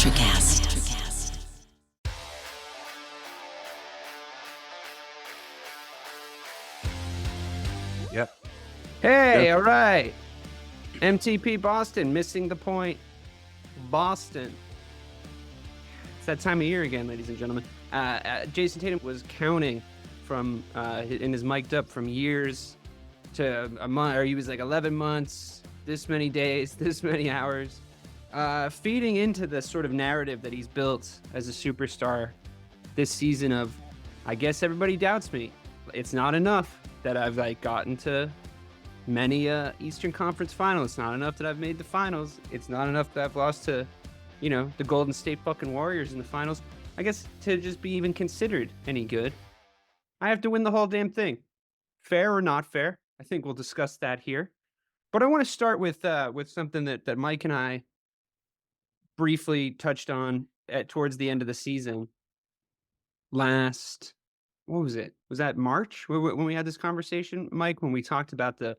Electricast. Yep. Hey, all right. MTP Boston, missing the point. Boston. It's that time of year again, ladies and gentlemen. Jayson Tatum was counting from, in his mic'd up from years to a month, or he was like 11 months, this many days, this many hours, feeding into the sort of narrative that he's built as a superstar this season of, I guess everybody doubts me. It's not enough that I've gotten to many Eastern Conference finals. It's not enough that I've made the finals. It's not enough that I've lost to, the Golden State fucking Warriors in the finals. I guess to just be even considered any good, I have to win the whole damn thing. Fair or not fair? I think we'll discuss that here. But I want to start with something that Mike and I briefly touched on towards the end of the season. What was it? Was that March when we had this conversation, Mike? When we talked about the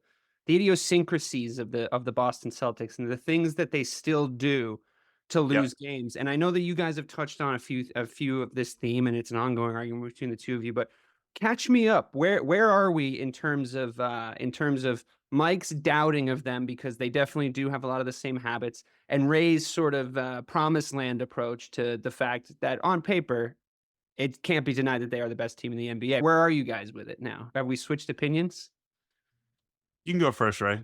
idiosyncrasies of the Boston Celtics and the things that they still do to lose games. And I know that you guys have touched on a few of this theme, and it's an ongoing argument between the two of you. But catch me up. Where are we in terms of Mike's doubting of them, because they definitely do have a lot of the same habits, and Ray's sort of promised land approach to the fact that on paper, it can't be denied that they are the best team in the NBA. Where are you guys with it now? Have we switched opinions? You can go first, Ray.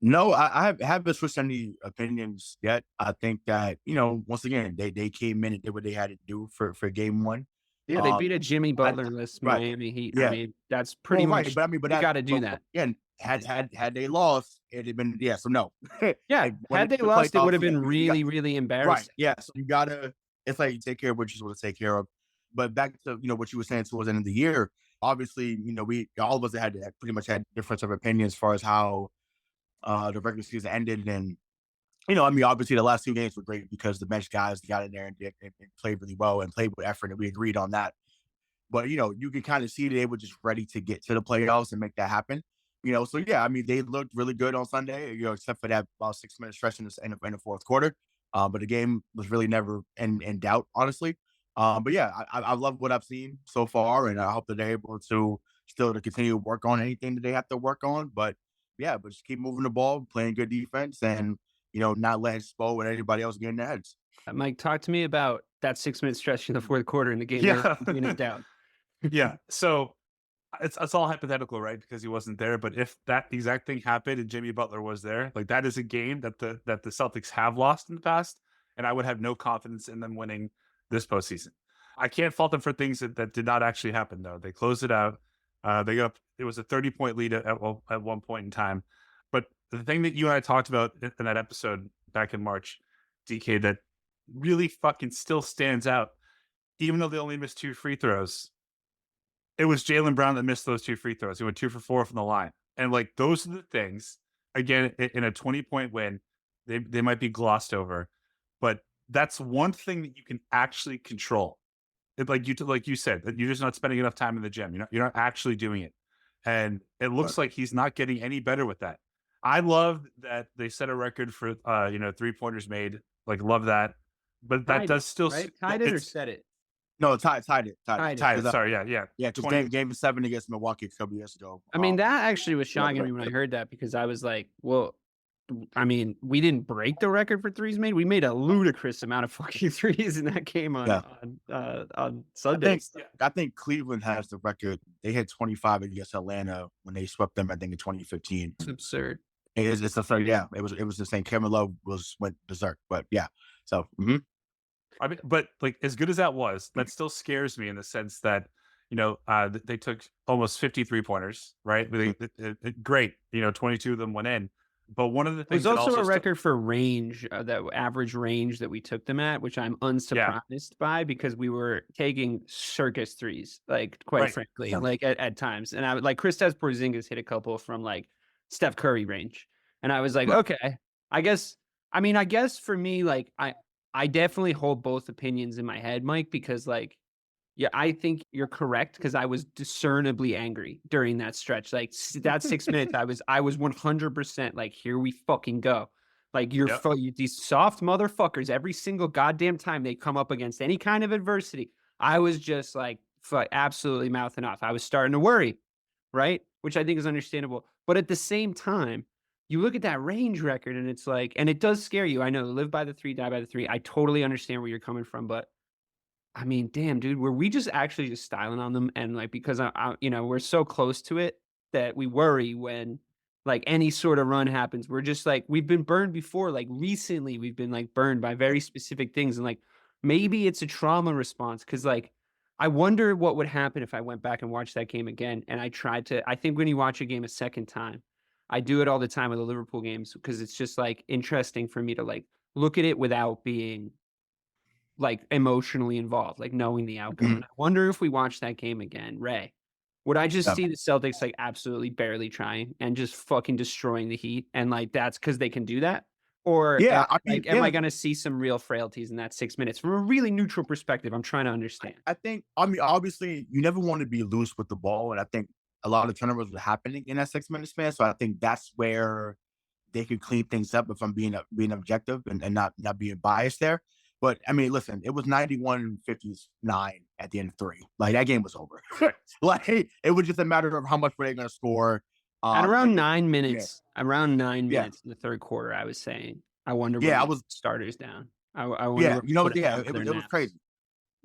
No, I haven't switched any opinions yet. I think that, once again, they came in and did what they had to do for game one. Yeah, they beat a Jimmy Butler-less Miami Heat. Yeah. I mean, that's pretty much, but you got to do that. Again, had they lost, it'd have been, so no. Yeah, had they lost, it would have been really, really embarrassing. Right, yeah, so you got to, it's like you take care of what you're supposed to take care of. But back to, what you were saying towards the end of the year, obviously, we all of us had pretty much had difference of opinion as far as how the regular season ended. And, obviously the last two games were great because the bench guys got in there and played really well and played with effort, and we agreed on that. But, you can kind of see they were just ready to get to the playoffs and make that happen. So yeah, they looked really good on Sunday, except for that about 6-minute stretch in the fourth quarter. But the game was really never in doubt, honestly. But yeah, I love what I've seen so far, and I hope that they're able to still to continue to work on anything that they have to work on. But yeah, but just keep moving the ball, playing good defense, and not letting Spo and anybody else get in the heads. Mike, talk to me about that 6-minute stretch in the fourth quarter in the game. Yeah, being in doubt. Yeah. So it's all hypothetical, right? Because he wasn't there. But if that exact thing happened and Jimmy Butler was there, that is a game that the Celtics have lost in the past, and I would have no confidence in them winning this postseason. I can't fault them for things that did not actually happen, though. They closed it out. They got up. It was a 30-point lead at one point in time. But the thing that you and I talked about in that episode back in March, DK, that really fucking still stands out, even though they only missed 2 free throws, it was Jaylen Brown that missed those 2 free throws. He went 2 for 4 from the line. And those are the things, again, in a 20-point win, they might be glossed over. But that's one thing that you can actually control. Like you said, that you're just not spending enough time in the gym. You're not actually doing it. And it looks like he's not getting any better with that. I love that they set a record for 3-pointers made. Love that. But that does still tied it or set it? No, tied it. Sorry, yeah. Yeah, because game 7 against Milwaukee a couple years ago. I mean, that actually was shocking to me when I heard that, because I was like, well, we didn't break the record for threes made. We made a ludicrous amount of fucking threes in that game on Sunday. I think Cleveland has the record. They had 25 against Atlanta when they swept them, I think, in 2015. It's absurd. It's absurd. Yeah, it was the same. Kevin Love went berserk, but yeah. So, but as good as that was, that still scares me in the sense that they took almost 53 pointers, right? Great, 22 of them went in. But one of the things, there's also a record for range, that average range that we took them at, which I'm unsurprised by, because we were taking circus threes, quite frankly, at times. And I would Kristaps Porzingis hit a couple from Steph Curry range, and I was like, okay, I guess for me, I definitely hold both opinions in my head, Mike, because yeah, I think you're correct, because I was discernibly angry during that stretch. That 6 minutes, I was 100% here we fucking go. Like Yep. these soft motherfuckers, every single goddamn time they come up against any kind of adversity, I was just like absolutely mouthing off. I was starting to worry, right? Which I think is understandable. But at the same time, you look at that range record and it's like, and it does scare you. I know, live by the 3, die by the 3. I totally understand where you're coming from, but I mean, damn, dude, were we just actually just styling on them? And like, because we're so close to it that we worry when like any sort of run happens. We're just like, we've been burned before. Like recently, we've been like burned by very specific things. And like, maybe it's a trauma response. Cause like, I wonder what would happen if I went back and watched that game again. And I think when you watch a game a second time, I do it all the time with the Liverpool games because it's just like interesting for me to like look at it without being like emotionally involved, like knowing the outcome. Mhm. And I wonder if we watch that game again, Ray, would I just Yeah. see the Celtics like absolutely barely trying and just fucking destroying the Heat? And like that's because they can do that? Or Yeah, I mean, am I yeah. gonna see some real frailties in that 6 minutes from a really neutral perspective? I'm trying to understand. I think, I mean, obviously, you never want to be loose with the ball, and I think a lot of turnovers were happening in that 6 minute span. So I think that's where they could clean things up if I'm being objective and not being biased there. But I mean, listen, it was 91-59 at the end of 3. Like that game was over. Right. Like it was just a matter of how much were they going to score. At around And 9 minutes, around 9 Yeah. minutes in the third quarter, I was saying, I wonder Yeah, I what was- starters down. I wonder yeah, what you know, put it yeah, down for their it was naps. crazy.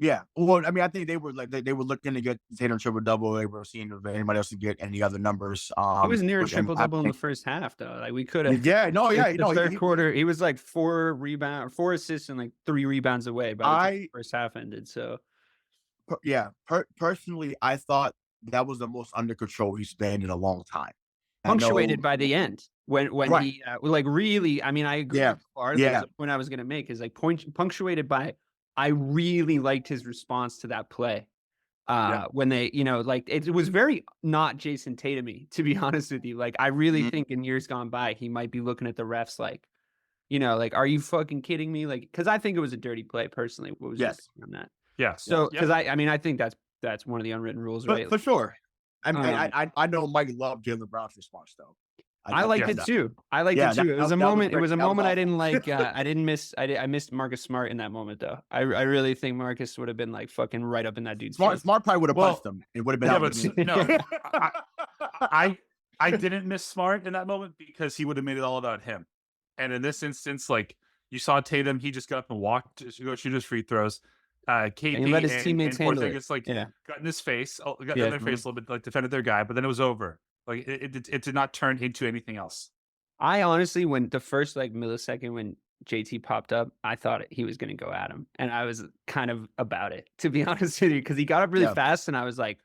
Yeah, well, I mean, I think they were like they were looking to get Tatum triple double. They were seeing if anybody else could get any other numbers. He was near a which ended triple-double in the happening. first half, though. Like, we coulda Yeah, no, yeah, the no, third quarter, he was like 4 assists and like 3 rebounds away by the time the first half ended, so personally, I thought that was the most under control he's been in a long time. I punctuated know, by the end when Right. he, like, really I mean, I agree Yeah, with Clarke. yeah. That's the point I was gonna make is, like, punctuated by I really liked his response to that play. Yeah. When they, like it was very not Jayson Tatum-y, to be honest with you. Like, I really Mhm. think in years gone by, he might be looking at the refs like, like, are you fucking kidding me? Like, because I think it was a dirty play personally. What was your Yes. opinion on that? Yeah. So, Yeah. because I mean, I think that's one of the unwritten rules, But right? for sure. I mean, Um, I know Mike loved Jalen Brown's response though. I liked yeah. it too. I liked Yeah, it too. that- It was that- a that was moment. It great. was a That was moment I awesome. didn't like. I didn't miss. I missed Marcus Smart in that moment though. I really think Marcus would have been like fucking right up in that dude's face. Smart probably would have Well, punched him. It would have been yeah, out. but of the no, I didn't miss Smart in that moment because he would have made it all about him. And in this instance, like you saw Tatum, he just got up and walked to go shoot his free throws. KP And he let his teammates handle it. Porzingis, like Yeah. got in his face, got Yeah. in their face a little bit, like defended their guy, but then it was over. Like it did not turn into anything else. I honestly, when the first like millisecond when JT popped up, I thought he was going to go at him, and I was kind of about it, to be honest with you, because he got up really Yeah. fast, and I was like,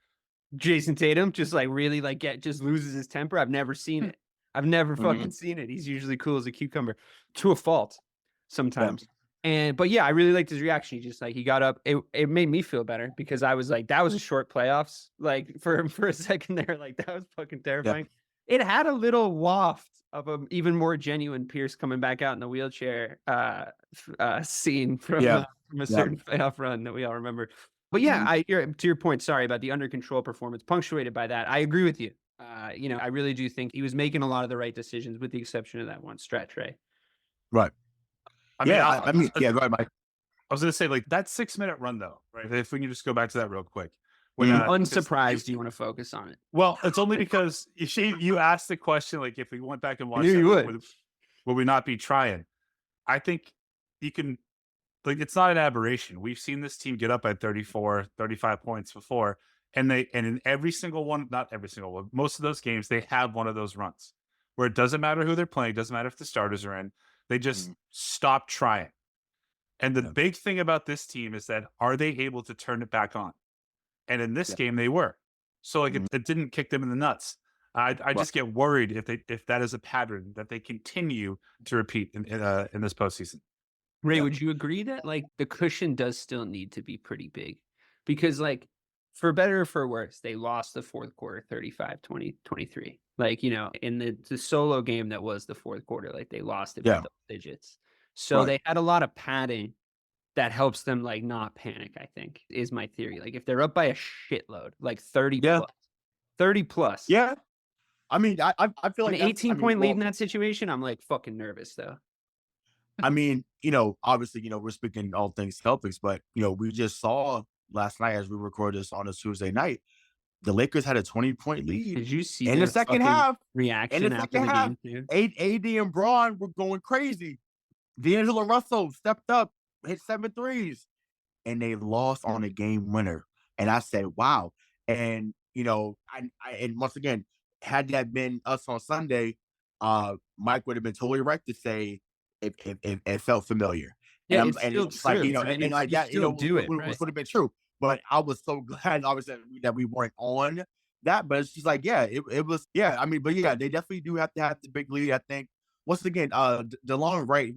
Jayson Tatum just like really like just loses his temper. I've never seen it. I've never fucking seen it. He's usually cool as a cucumber, to a fault sometimes. But yeah, I really liked his reaction. He just like he got up. It made me feel better because I was like, that was a short playoffs. Like for a second there, like that was fucking terrifying. It had a little waft of an even more genuine Pierce coming back out in the wheelchair scene from a certain playoff run that we all remember. But yeah, to your point, sorry about the under control performance, punctuated by that. I agree with you. I really do think he was making a lot of the right decisions, with the exception of that one stretch, right? Right. I mean, I mean, yeah, go ahead, Mike. I was gonna say like that 6 minute run though, right? If we can just go back to that real quick. Unsurprised you want to focus on it. Well, it's only because you asked the question like if we went back and watched, knew you that, would. would we not be trying? I think you can. Like it's not an aberration. We've seen this team get up at 34, 35 points before, and in every single one, not every single one, most of those games, they have one of those runs where it doesn't matter who they're playing, doesn't matter if the starters are in, they just stop trying. And the big thing about this team is that are they able to turn it back on? And in this game, they were. So like it didn't kick them in the nuts. I just get worried if that is a pattern that they continue to repeat in this postseason. Ray, would you agree that like the cushion does still need to be pretty big? Because like for better or for worse, they lost the fourth quarter 35-20-23. Like, in the solo game that was the fourth quarter, like they lost it by double digits. So they had a lot of padding that helps them like not panic, I think, is my theory. Like if they're up by a shitload, like 30 plus. 30 plus. Yeah. I mean, I feel like an 18-point lead in that situation, I'm like fucking nervous though. I mean, obviously, we're speaking all things Celtics, but we just saw last night as we record this on a Tuesday night, the Lakers had a 20-point lead Did you see in the their second fucking half. In the reaction after second the half, game, too? AD and Braun were going crazy. D'Angelo Russell stepped up, hit 7 threes, and they lost on a game winner. And I said, wow. And and once again, had that been us on Sunday, Mike would have been totally right to say it felt familiar. Yeah, And it's still it's like, true. I mean, and like you that, still do it, would right? have been true. But I was so glad, obviously, that we weren't on that. But it's just like, yeah, it was, yeah. I mean, but yeah, they definitely do have to have the big lead. I think once again, DeLon Wright,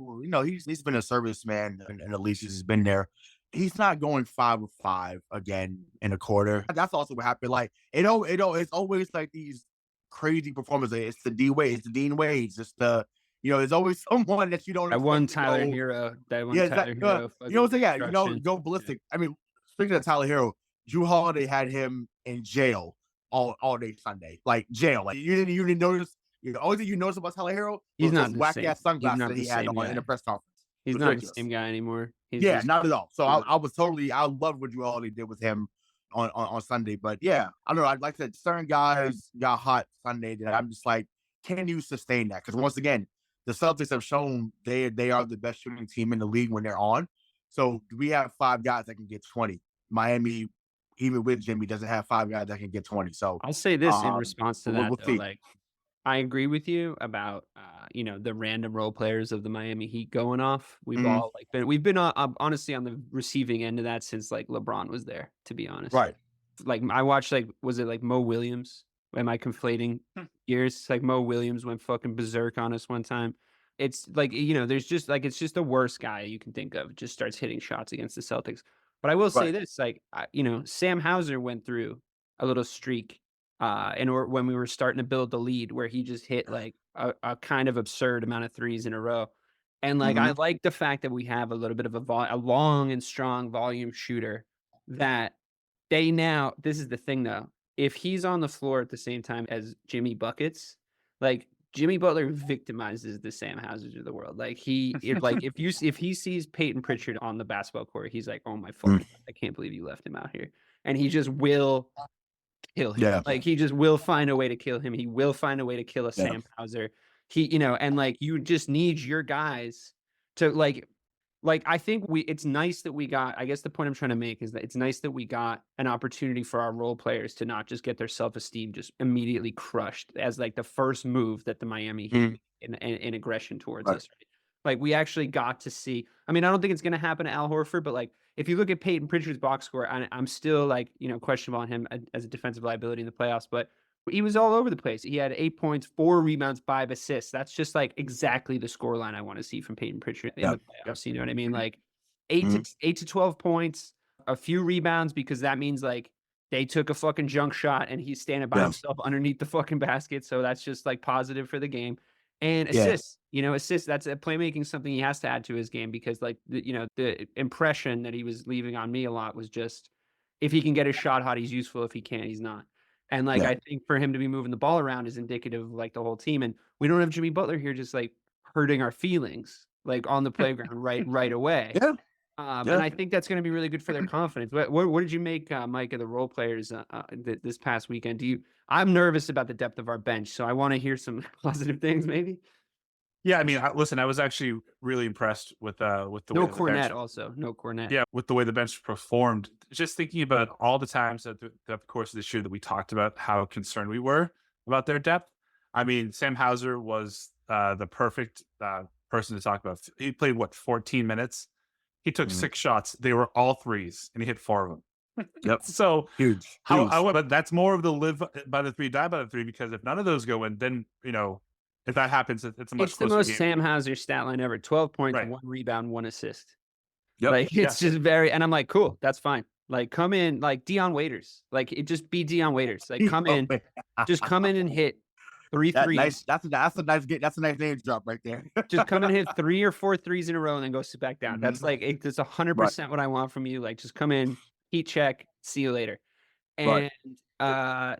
he's been a serviceman and at least he's been there. He's not going 5 of 5 again in a quarter. That's also what happened. Like it's always like these crazy performances. It's the D Wade, it's the Dean Wades, it's the there's always someone that you don't That one expect to Tyler go. Hero, that one Yeah, Tyler Hero what I'm fucking saying? Yeah, destruction. go ballistic. I mean, speaking of Tyler Hero, Drew Holiday had him in jail all day Sunday, like jail. Like you didn't notice. The only thing you notice about Tyler Hero He's was not those the whack same. ass He's sunglasses not that the he had same on in guy. the press conference. It He's was not the ridiculous. same guy anymore. He's Yeah, just not at all. So I was totally, I love what Drew Holiday did with him on Sunday. But yeah, I don't know. I'd like to certain guys got hot Sunday that I'm just like, can you sustain that? Because once again, the Celtics have shown they are the best shooting team in the league when they're on. So we have 5 guys that can get 20. Miami, even with Jimmy, doesn't have 5 guys that can get 20. So I'll say this in response to that we'll though, see. like I agree with you about the random role players of the Miami Heat going off. We've Mhm. all been honestly on the receiving end of that since like LeBron was there, to be honest. Right. Like I watched was it like Mo Williams? Am I conflating years? Like Mo Williams went fucking berserk on us one time. It's like, there's just like it's just the worst guy you can think of. Just starts hitting shots against the Celtics. But I will say Right. this, like Sam Hauser went through a little streak and when we were starting to build the lead where he just hit like a kind of absurd amount of threes in a row. And like I Mhm. like the fact that we have a little bit of a long and strong volume shooter that this is the thing though. If he's on the floor at the same time as Jimmy buckets, like Jimmy Butler victimizes the Sam Hausers of the world. Like if he sees Peyton Pritchard on the basketball court, he's like, "Oh my fucking Mhm. God, I can't believe you left him out here." And he just will kill him. Yeah. Like, he just will find a way to kill him. He will find a way to kill a Yeah. Sam Hauser. And like you just need your guys to like I think it's nice that we got I guess the point I'm trying to make is that it's nice that we got an opportunity for our role players to not just get their self-esteem just immediately crushed as like the first move that the Miami Heat Mhm. in aggression towards Right. us. Right? Like we actually got to see. I mean, I don't think it's going to happen to Al Horford, but like if you look at Peyton Pritchard's box score, I'm still like questionable on him as a defensive liability in the playoffs, but he was all over the place. He had 8 points, 4 rebounds, 5 assists. That's just like exactly the scoreline I want to see from Peyton Pritchard in Yeah. the playoffs. You know what I mean? Like 8 to Mhm. 8 to 12 points, a few rebounds because that means like they took a fucking junk shot and he's standing by Yeah. himself underneath the fucking basket. So that's just like positive for the game. And Yeah. assists, that's a playmaking something he has to add to his game because like the impression that he was leaving on me a lot was just if he can get his shot hot, he's useful. If he can't, he's not. And like Yeah. I think for him to be moving the ball around is indicative of like the whole team. And we don't have Jimmy Butler here just like hurting our feelings like on the playground right away. Yeah. And Yeah. I think that's going to be really good for their confidence. What did you make, Mike, of the role players this past weekend? I'm nervous about the depth of our bench, so I want to hear some positive things, maybe. Yeah, I mean, listen, I was actually really impressed with the way No the bench. Cornette, also no Cornette. Yeah, with the way the bench performed. Just thinking about all the times that throughout the course of this year that we talked about how concerned we were about their depth. I mean, Sam Hauser was the perfect person to talk about. He played 14 minutes. He took Mhm. 6 shots. They were all threes, and he hit 4 of them. Yep. So Huge. but that's more of the live by the 3, die by the 3. Because if none of those go in, then if that happens, it's a much It's the closer most game. Sam Hauser stat line ever: 12 points, Right. 1 rebound, 1 assist. Yep. Like it's just and I'm like, cool, that's fine. Like come in like Dion Waiters. Like it just be Dion Waiters. Like come in, just come in and hit 3 threes. Nice. That's a nice name drop right there. Just come and hit 3 or 4 threes in a row and then go sit back down. Mhm. That's like that's 100% what I want from you. Like just come in, heat check, see you later. And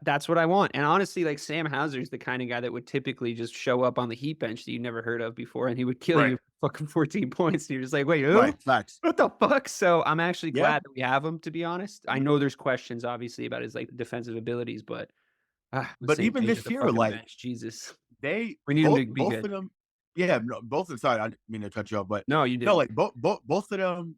that's what I want. And honestly, like Sam Hauser's the kind of guy that would typically just show up on the Heat bench that you never heard of before, and he would kill Right. you for fucking 14 points. And you're just like, wait, who? Right. Facts. What the fuck? So I'm actually Yeah. glad that we have him, to be honest. I know there's questions obviously about his like defensive abilities, but But even this year, like bench, Jesus, they we need him both, to be both good. of them, yeah, no, both of them. Sorry, I didn't mean to cut you off, but No, you did. no, like both of them,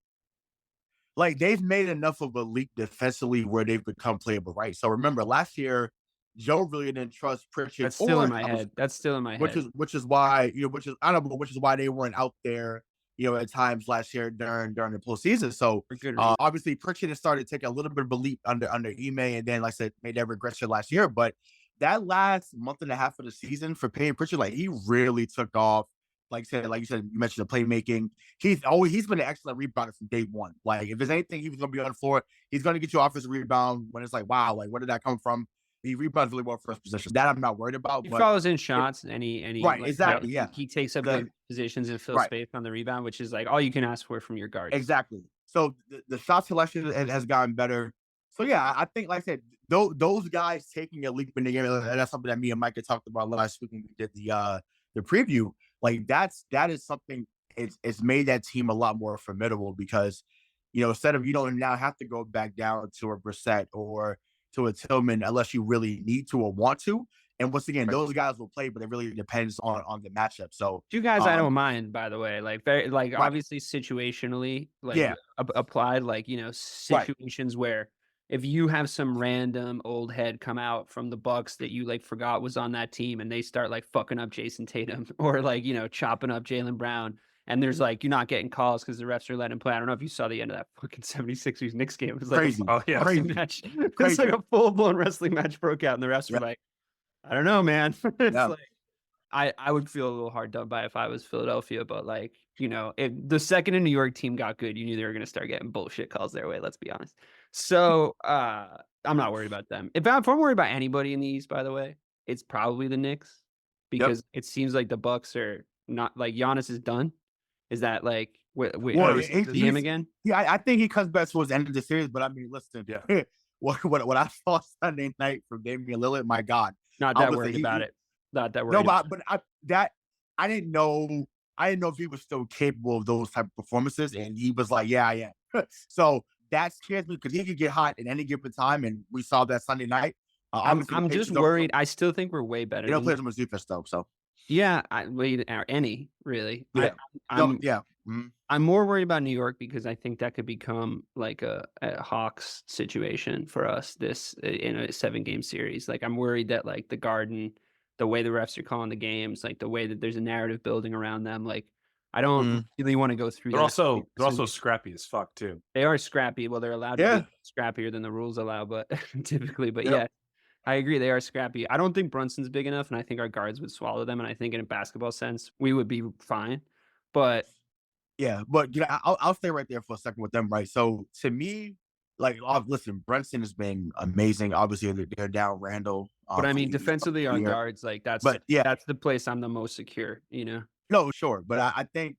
like they've made enough of a leap defensively where they've become playable, right? So remember last year, Joe really didn't trust Pritchard. That's still in my head. That's still in my which head. which is why which is I don't know, which is why they weren't out there, at times last year during the postseason. So For good reason. obviously Pritchard has started taking a little bit of a leap under Ime, and then like I said, made that regression last year. But that last month and a half of the season for Payne Pritchard, like he really took off. Like you said, you mentioned the playmaking. He's been an excellent rebounder from day one. Like if there's anything he was going to be on the floor, he's going to get you offensive rebound when it's like, wow, like where did that come from? He rebounds really well first position. That I'm not worried about. He But follows in shots, and he right, like, exactly, yeah. He takes up good positions and fills Right. space on the rebound, which is like all you can ask for from your guards. Exactly. So the shot selection has gotten better. So yeah, I think, like I said, those guys taking a leap in the game, and that's something that me and Mike had talked about last week when we did the preview. Like that is something. It's made that team a lot more formidable because, instead of you don't now have to go back down to a Brissett or to a Tillman unless you really need to or want to. And once again, those guys will play, but it really depends on the matchup. So you guys, I don't mind, by the way. Like very, like right. obviously situationally, like Yeah. applied, like situations where if you have some random old head come out from the Bucks that you like forgot was on that team, and they start like fucking up Jayson Tatum or like chopping up Jaylen Brown, and there's like you're not getting calls because the refs are letting him play. I don't know if you saw the end of that fucking 76ers Knicks game. It was like crazy. a Crazy match. It's like a full blown wrestling match broke out, and the refs were like, I don't know, man. It's like I would feel a little hard done by if I was Philadelphia, but like, if the second in New York team got good, you knew they were going to start getting bullshit calls their way. Let's be honest. So I'm not worried about them. If I'm worried about anybody in the East, by the way, it's probably the Knicks because it seems like the Bucks are not like Giannis is done. Is that like him again? Yeah, I think he comes back towards the end of the series. But I mean, listen, what I saw Sunday night from Damian Lillard, my God, not that worried about it. Not that worried. No, but I didn't know. I didn't know if he was still capable of those type of performances, and he was like, "Yeah, I am." So that scares me because he could get hot at any given time, and we saw that Sunday night. I'm just worried. I still think we're way better. They don't play as much defense though, so yeah, any really. Yeah, I'm more worried about New York because I think that could become like a Hawks situation for us this in a 7-game series. Like I'm worried that like the Garden, the way the refs are calling the games, like the way that there's a narrative building around them, like I don't really want to go through They're that. They're also scrappy as fuck too. They are scrappy. Well, they're allowed to be scrappier than the rules allow, but typically, yeah, I agree. They are scrappy. I don't think Brunson's big enough, and I think our guards would swallow them. And I think in a basketball sense, we would be fine. But yeah, but I'll stay right there for a second with them, right? So to me, like, listen, Brunson has been amazing. Obviously, they're down Randall. But I mean, defensively, our guards, like that's that's the place I'm the most secure. No, sure, but I think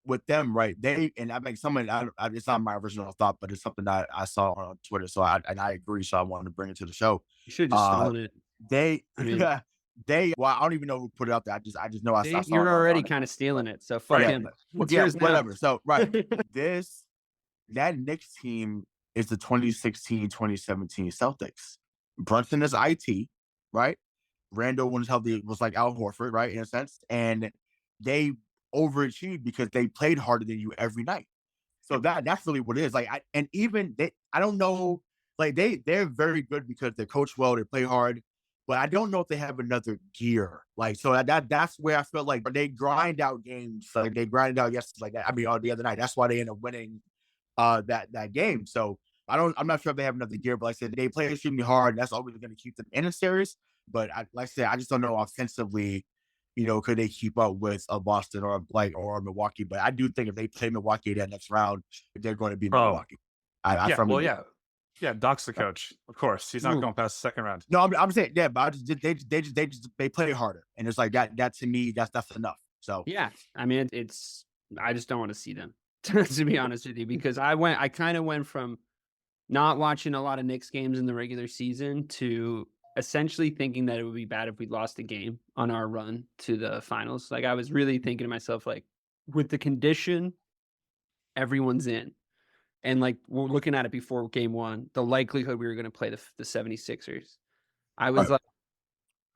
with them, right? And I think it's not my original thought, but it's something that I saw on Twitter. So I agree. So I wanted to bring it to the show. You should have just stolen it. Well, I don't even know who put it out there. I just know I saw you're it already kind of stealing it. So fuck him. What's yours now? Whatever. So right, that Knicks team is the 2016-2017 Celtics. Brunson is IT, right? Randall, when healthy, was like Al Horford, right, in a sense, and they overachieved because they played harder than you every night. So that's really what it is. Like, I don't know, like they're very good because they coach well, they play hard, but I don't know if they have another gear. Like, so that's where I feel like they grind out games. Like they grinded out yesterday, like that. I mean, the other night. That's why they end up winning that game. So I'm not sure if they have another gear, but like I said, they play extremely hard. That's always going to keep them in a series. But like I said, I just don't know offensively, could they keep up with a Boston or a Milwaukee? But I do think if they play Milwaukee that next round, they're going to be Milwaukee. Yeah, Doc's the coach, of course. He's not going past the second round. No, I'm saying, yeah, but they play harder, and it's like that. That to me, that's enough. So yeah, I mean, I just don't want to see them to be honest with you, because I kind of went from not watching a lot of Knicks games in the regular season to essentially thinking that it would be bad if we lost a game on our run to the finals. Like I was really thinking to myself, like, with the condition everyone's in, and like we're looking at it before game one, the likelihood we were going to play the 76ers, I was Right.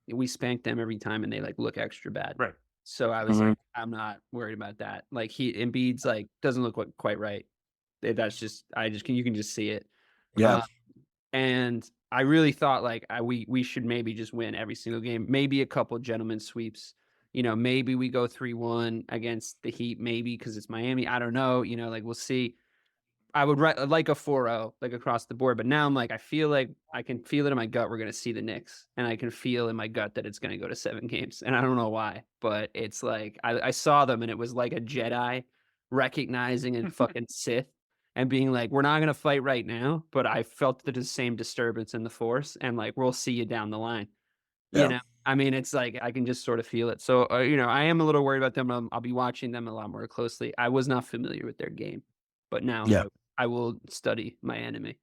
like, we spanked them every time and they like look extra bad. Right. So I was Mhm. like, I'm not worried about that. Like Embiid's like doesn't look quite right. That's just you can just see it. Yeah. Uh, and I really thought like we should maybe just win every single game, maybe a couple gentlemen sweeps. Maybe we go 3-1 against the Heat, maybe because it's Miami. I don't know. Like we'll see. I would like a 4-0, like across the board. But now I'm like, I feel like I can feel it in my gut. We're gonna see the Knicks, and I can feel in my gut that it's gonna go to 7 games. And I don't know why, but it's like I saw them, and it was like a Jedi recognizing a fucking Sith and being like, "We're not gonna fight right now," but I felt the same disturbance in the Force, and like, we'll see you down the line. You Yeah. know, I mean, it's like I can just sort of feel it. So, I am a little worried about them. I'll be watching them a lot more closely. I was not familiar with their game, but now Yeah. I will study my enemy.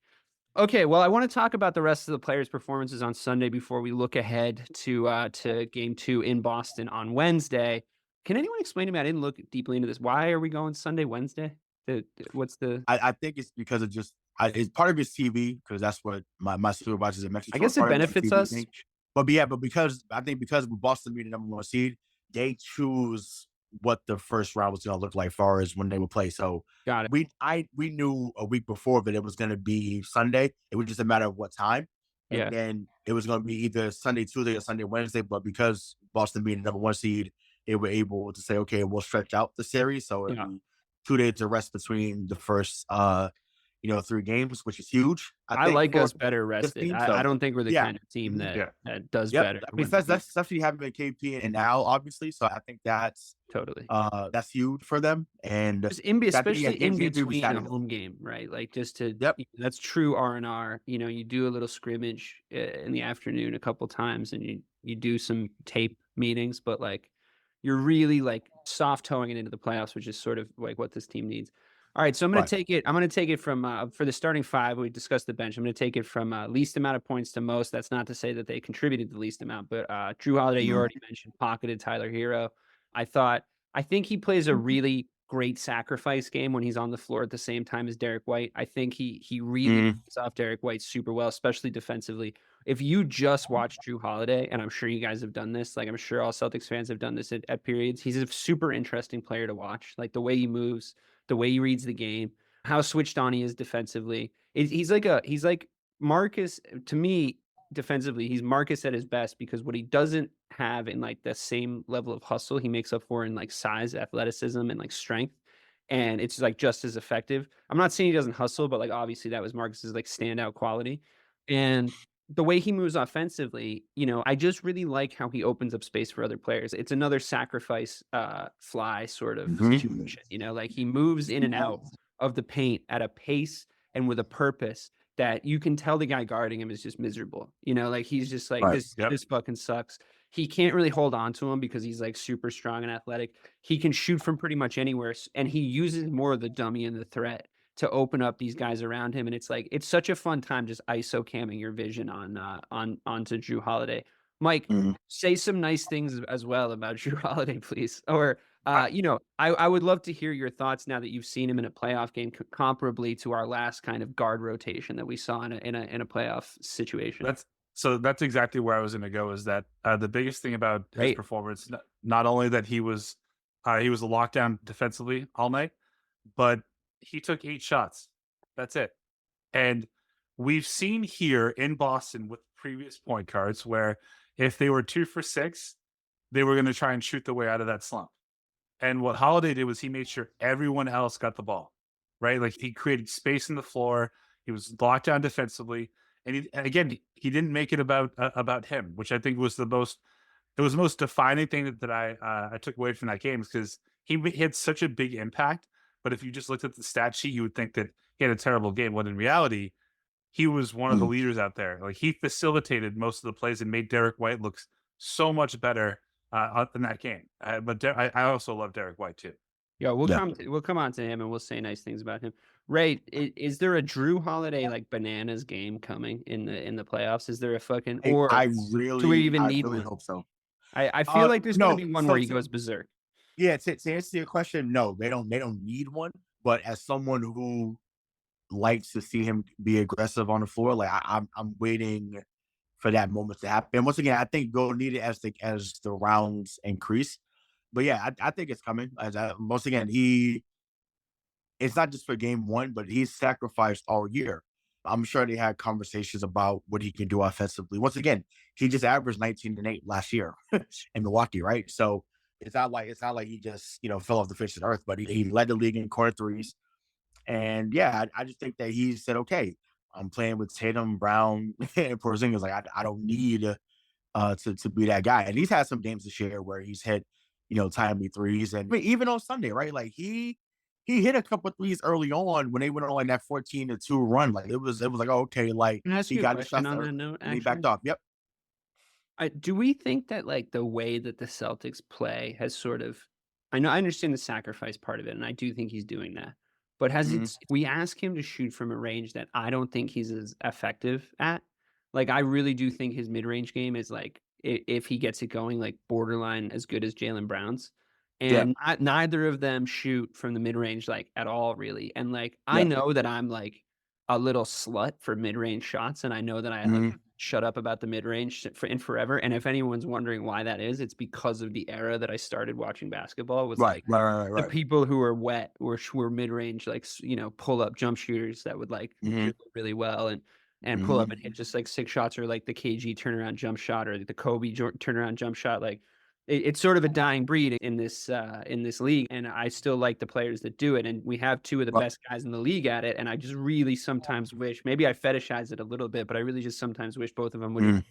Okay, well, I want to talk about the rest of the players' performances on Sunday before we look ahead to Game 2 in Boston on Wednesday. Can anyone explain to me? I didn't look deeply into this. Why are we going Sunday, Wednesday? What's the? I think it's because of just it's part of it's TV because that's what my supervisors in I Mexico are guess it part of it's a benefits TV us. thing. But because I think because Boston being the number one seed, they choose what the first round was going to look like, far as when they would play. So Got it. we knew a week before that it was going to be Sunday. It was just a matter of what time, and Yeah, then it was going to be either Sunday, Tuesday, or Sunday, Wednesday. But because Boston being the number one seed, they were able to say, okay, we'll stretch out the series, so it'll yeah. be 2 days to rest between the first 3 games, which is huge, I I think, like for us better this rested. team. I So don't think we're the yeah. kind of team Mhm. that Yeah. does Yep. better I mean, when that's especially having KP and Al, obviously. So I think totally. that's huge for them. And Just in I think especially in games will be between a Saturday. home game, right? Like, just to Yep. that's true R&R. You do a little scrimmage in the afternoon a couple times, and you do some tape meetings, but, like, you're really, like, soft toeing it into the playoffs, which is sort of, like, what this team needs. Alright, so Right. I'm gonna take it from, for the starting 5, we discussed the bench. I'm gonna take it from, least amount of points to most. That's not to say that they contributed the least amount, but, Drew Holiday, you Mhm. already mentioned, pocketed Tyler Hero. I thought I think he plays a really great sacrifice game when he's on the floor at the same time as Derek White. I think he really Mhm. plays off Derek White super well, especially defensively. If you just watch Drew Holiday, and I'm sure you guys have done this, like I'm sure all Celtics fans have done this at periods, he's a super interesting player to watch. Like the way he moves, the way he reads the game, how switched on he is defensively. He's like Marcus to me defensively. He's Marcus at his best because what he doesn't have in like the same level of hustle, he makes up for in like size, athleticism, and like strength. And it's like just as effective. I'm not saying he doesn't hustle, but like obviously that was Marcus's like standout quality. And the way he moves offensively, I just really like how he opens up space for other players. It's another sacrifice fly sort of Mhm. situation, like he moves in and out of the paint at a pace and with a purpose that you can tell the guy guarding him is just miserable. Like he's just like Right. Yep. this fucking sucks. He can't really hold on to him because he's like super strong and athletic. He can shoot from pretty much anywhere, and he uses more of the dummy and the threat to open up these guys around him. And it's like it's such a fun time just ISO camming your vision onto Drew Holiday. Mike, Mhm. say some nice things as well about Drew Holiday, please. Or I, I would love to hear your thoughts now that you've seen him in a playoff game, comparably to our last kind of guard rotation that we saw in a playoff situation. that's exactly where I was going to go. Is that the biggest thing about his Great. performance? Not only that he was a lockdown defensively all night, but he took 8 shots. That's it. And we've seen here in Boston with previous point guards where if they were 2 for 6, they were going to try and shoot the way out of that slump. And what Holiday did was he made sure everyone else got the ball, right? Like he created space in the floor. He was locked down defensively, and again, he didn't make it about him, which I think was the most defining thing that I took away from that game, because he had such a big impact. But if you just looked at the stat sheet, you would think that he had a terrible game. When in reality, he was one of the Mhm. leaders out there. Like he facilitated most of the plays and made Derek White look so much better in that game. But I also love Derek White too. Yeah, we'll Yeah. come on to him and we'll say nice things about him. Ray, is there a Drew Holiday like bananas game coming in the playoffs? Is there a fucking or do we even I need really one? hope so. I feel like there's gonna No, be one so where he goes berserk. yeah, to answer your question, no, they don't need one. But as someone who likes to see him be aggressive on the floor, like I'm waiting for that moment to happen. And once again, I think we'll need it as the rounds increase. But yeah, I think it's coming. Once again, it's not just for game one, but he's sacrificed all year. I'm sure they had conversations about what he can do offensively. Once again, he just averaged 19 and 8 last year in Milwaukee, right? So it's not like he just fell off the face of the earth, but he led the league in corner threes. And yeah, I just think that he said, okay, I'm playing with Tatum, Brown, and Porzingis. Like I don't need to be that guy. And he's had some games this year where he's hit, timely threes. And I mean, even on Sunday, right? Like he hit a couple of threes early on when they went on like that 14-2 run. Like it was like, oh, okay, like Can I ask he you a got his question shots on early that note, and he backed actually? off. Yep. Do we think that like the way that the Celtics play has sort of I understand the sacrifice part of it, and I do think he's doing that. But has Mhm. it we ask him to shoot from a range that I don't think he's as effective at. Like I really do think his mid-range game is like if he gets it going, like borderline as good as Jalen Brown's. Yeah. And neither of them shoot from the mid-range like at all, really. And like I Yeah. know that I'm like a little slut for mid-range shots, and I know that I like Mhm. shut up about the mid-range for in forever. And if anyone's wondering why that is, it's because of the era that I started watching basketball was Right. like Right. Right. the Right. people who were wet were mid-range, like pull up jump shooters that would like Mhm. dribble really well and pull up Mhm. and hit just like 6 shots or like the KG turnaround jump shot or the Kobe turnaround jump shot. Like it's sort of a dying breed in this league, and I still like the players that do it. And we have two of the Right. best guys in the league at it. And I just really sometimes wish maybe I fetishize it a little bit, but I really just sometimes wish both of them would Mhm.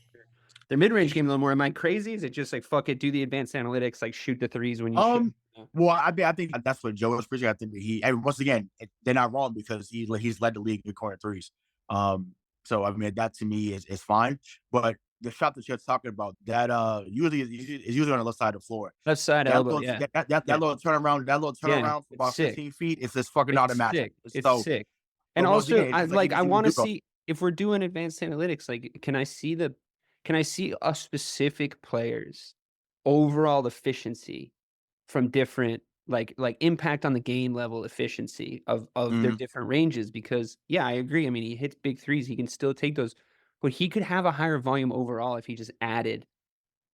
their mid range game a little more. Am I crazy? Is it just like fuck it, do the advanced analytics, like shoot the threes when you should? Um. Well, I think that's what Joe was preaching. I think that and once again, they're not wrong because he's led the league in corner threes. So I mean, that to me is fine. But the shot that you're talking about, that usually is usually on the left side of the floor. Left side That elbow, little yeah. that Yeah. little Yeah. turnaround for It's about sick. 15 feet, it's just fucking It's automatic. sick. It's So, sick. And but once also, again, I it's like like I even wanna do go. see if we're doing advanced analytics, like, can I see a specific player's overall efficiency from different like impact on the game level efficiency of their Mhm. different ranges? Because, yeah, I agree. I mean, he hits big threes, he can still take those, but he could have a higher volume overall if he just added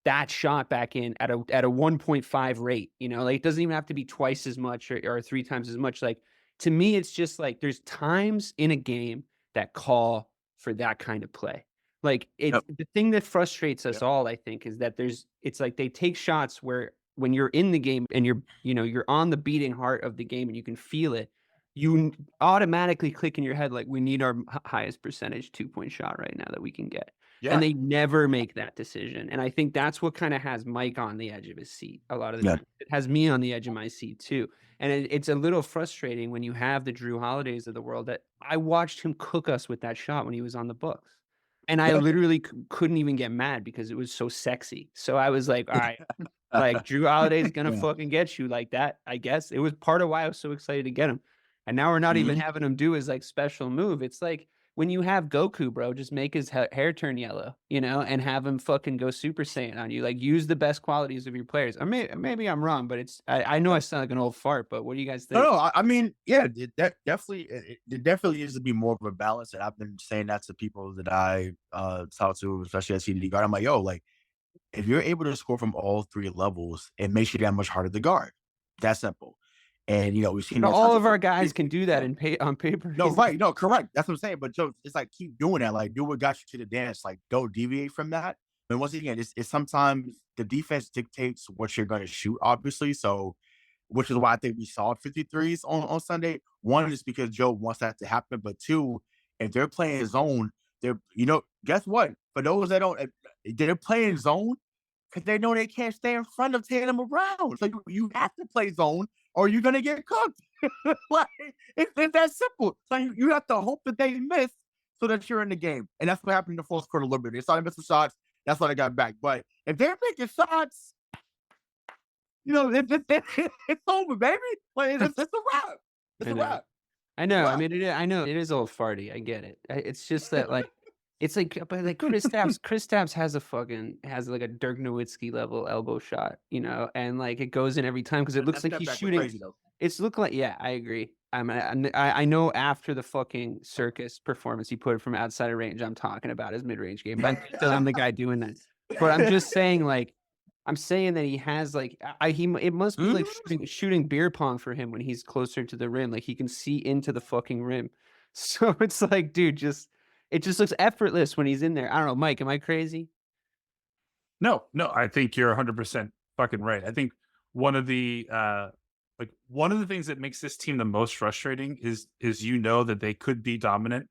that shot back in at a 1.5 rate, like, it doesn't even have to be twice as much or 3 times as much, like, to me, it's just, like, there's times in a game that call for that kind of play. Like, it's Yep. the thing that frustrates us Yep. all, I think, is that it's like they take shots where when you're in the game and you're on the beating heart of the game and you can feel it, you automatically click in your head, like, "We need our highest percentage two-point shot right now that we can get." And Yeah. they never make that decision, and I think that's what kinda has Mike on the edge of his seat a lot of the Yeah. time. It has me on the edge of my seat too, and it's a little frustrating when you have the Drew Holidays of the world that I watched him cook us with that shot when he was on the Bucks, and I Yeah. literally couldn't even get mad because it was so sexy. So I was like, "Alright, like, Drew Holiday's gonna Yeah. fucking get you like that, I guess." It was part of why I was so excited to get him, and now we're not even Mhm. having him do his, like, special move. It's like when you have Goku, bro, just make his hair turn yellow, and have him fucking go Super Saiyan on you. Like, use the best qualities of your players. Or maybe I'm wrong, but I know I sound like an old fart, but what do you guys No, think? no. I mean, yeah, it definitely needs to be more of a balance, and I've been saying that to people that I talk to, especially at CDD guard. I'm like, yo, like if you're able to score from all three levels, it makes you that much harder to guard. That's simple. And we've seen But that all time. of our guys can do that on paper. No, right. No, correct. That's what I'm saying. But Joe, it's like keep doing that. Like do what got you to the dance. Like don't deviate from that. And once again, it's sometimes the defense dictates what you're going to shoot, obviously. So, which is why I think we saw 53s on Sunday. One is because Joe wants that to happen, but two, if they're playing zone, guess what? For those that don't, if they're playing zone because they know they can't stay in front of Tatum around. So you have to play zone or you're gonna get cooked. Like it's that simple. So you have to hope that they miss so that you're in the game. And that's what happened in the fourth quarter a little bit. They started missing shots. That's why they got back. But if they're making shots, it's over, baby. Like it's a wrap. It's I a know. wrap. I It's a know. I wrap. mean, I know it is old farty. I get it. It's just that like, it's like, but like Chris Stapps has like a Dirk Nowitzki level elbow shot, and like it goes in every time because it That looks like step he's back was shooting. crazy though. It's look like, yeah, I agree. I know after the fucking circus performance he put from outside of range, I'm talking about his mid range game, but still I'm the guy doing that. But I'm just saying, like, I'm saying that he has like it must be like shooting beer pong for him when he's closer to the rim, like he can see into the fucking rim. So it's like, dude, it just looks effortless when he's in there. I don't know, Mike, am I crazy? No, no, I think you're 100% fucking right. I think one of the one of the things that makes this team the most frustrating is that they could be dominant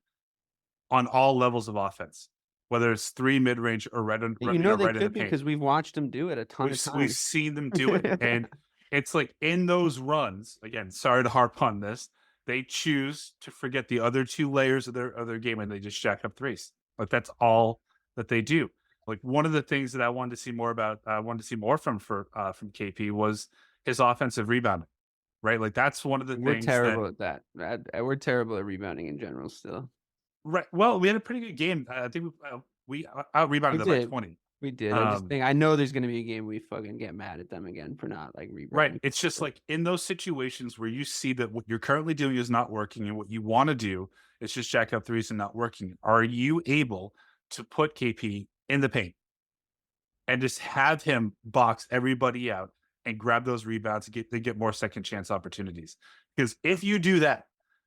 on all levels of offense, whether it's three mid range or They right in the could be paint. because we've watched him do it a ton of We've times. seen them do it, and it's like in those runs. Again, sorry to harp on this. They choose to forget the other two layers of their game, and they just jack up threes. Like that's all that they do. Like one of the things that I wanted to see more about, I wanted to see more from KP was his offensive rebounding. Right, like that's one of the We're things that. terrible at that. We're terrible at rebounding in general still. Right. Well, we had a pretty good game. I think we out We rebounded them by did. 20. We did. I just think I know there's gonna be a game we fucking get mad at them again for not like Right. rebounding. It's just like in those situations where you see that what you're currently doing is not working and what you want to do is just jack up threes and not working. Are you able to put KP in the paint and just have him box everybody out and grab those rebounds to get more second chance opportunities? Because if you do that,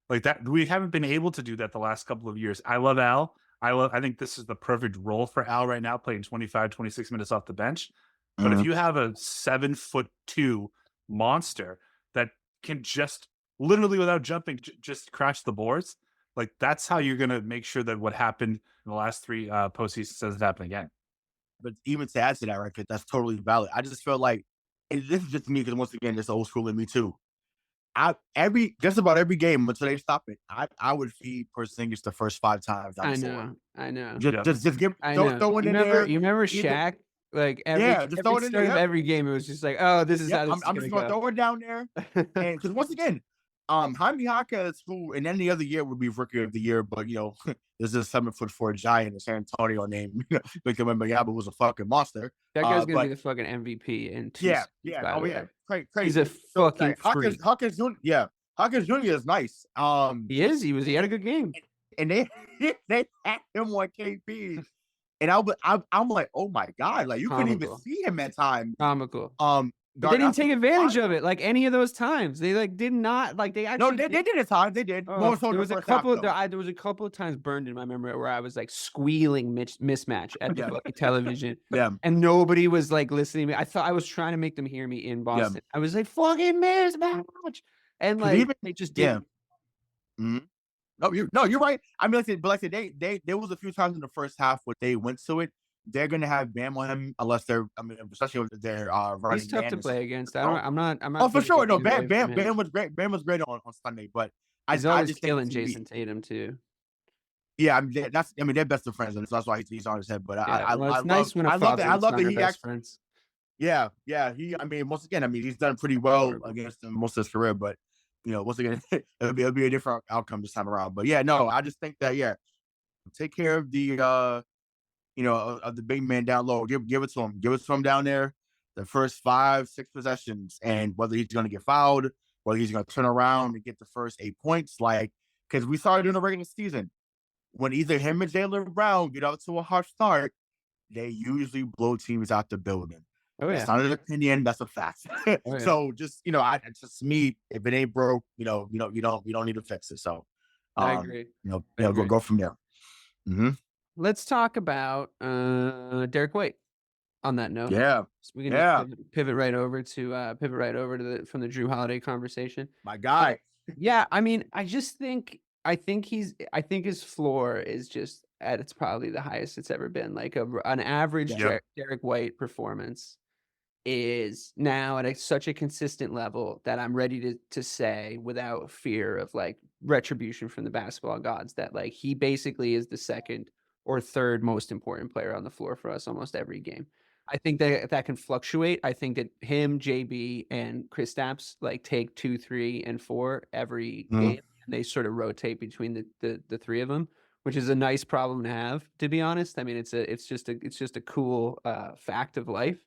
like that, we haven't been able to do that the last couple of years. I love Al. I think this is the perfect role for Al right now, playing 25, 26 minutes off the bench. But if Mhm. you have a 7'2" monster that can just literally without jumping, just crash the boards, like that's how you're gonna make sure that what happened in the last three postseasons doesn't happen again. But even to add to that, right, 'cause that's totally valid. I just feel like, and this is just me because once again, this old school in me too. Just about every game until they stop it, I would feed Porzingis the first 5 times down I the floor. know. I know. Yeah. Just give I know. throw it You in remember there. you remember Either, Shaq? Like yeah, just throw every it in start there. of Yep. every game, it was just like, oh, this is Yep. how this is I'm gonna just gonna go. throw it down there. And because once again, Jaime Jaquez, who in any other year would be rookie of the year, but there's this 7'4" giant in San Antonio named Victor Wembanyama was a fucking monster. That guy's gonna be But the fucking MVP in 2 yeah, seasons, yeah, by oh the yeah, way. He's crazy. a So fucking like Hawkins, freak. Hawkins Jr. Yeah, Hawkins Jr. is nice. He had a good game. And they they had him on KP, and I'm like, oh my god, like you couldn't even Comical. see him at times. Comical. Um, But they didn't that's take a advantage lot. of it like any of those times. They like did not like they No, actually they did at times. They did Oh, more so in there the was a first half couple though. there was a couple of times burned in my memory where I was like squealing mismatch at the Yeah, fucking television, yeah, and nobody was like listening to me. I thought I was trying to make them hear me in yeah. Boston. I was like, "Fucking mismatch," and Because like even they just yeah. didn't. Mhm. No, you're right. I mean, like I said, they there was a few times in the first half where they went to it. They're gonna have Bam on him unless I mean, especially if they're He's running tough man to and play stuff. against. So, I'm oh, not for taking sure. No, anything away from him. Bam was great. Bam was great on Sunday, but He's I always just think killing TV. Jayson Tatum too. Yeah, I mean they're best of friends, and so that's why he's on his head. But Yeah, well, it's nice when a I love that father and son he are best actually friends. yeah, I mean once again, I mean he's done pretty well Horrible. against them most of his career, but once again it'll be a different outcome this time around. But yeah, no, I just think that take care of the of the big man down low. Give it to him. Give it to him down there. The first 5, 6 possessions, and whether he's going to get fouled, whether he's going to turn around and get the first 8 points, like because we saw it during the regular season when either him or Jaylen Brown get out to a hot start, they usually blow teams out the building. Oh That's yeah. not an opinion. That's a fact. Oh yeah. So just it's just me. If it ain't broke, you don't need to fix it. So, I agree. I agree. go from there. Mm-hmm. Let's talk about Derek White. On that note, Yeah, so we can yeah, just pivot right over to from the Drew Holiday conversation. my guy. Yeah, I mean, I think his floor is just at it's probably the highest it's ever been. Like an average Yep. Derek White performance is now at such a consistent level that I'm ready to say without fear of like retribution from the basketball gods that like he basically is the second or third most important player on the floor for us almost every game. I think that can fluctuate. I think that him, JB, and Kristaps like take 2, 3, and 4 every Mhm. game, and they sort of rotate between the three of them, which is a nice problem to have, to be honest. I mean, it's just a cool fact of life.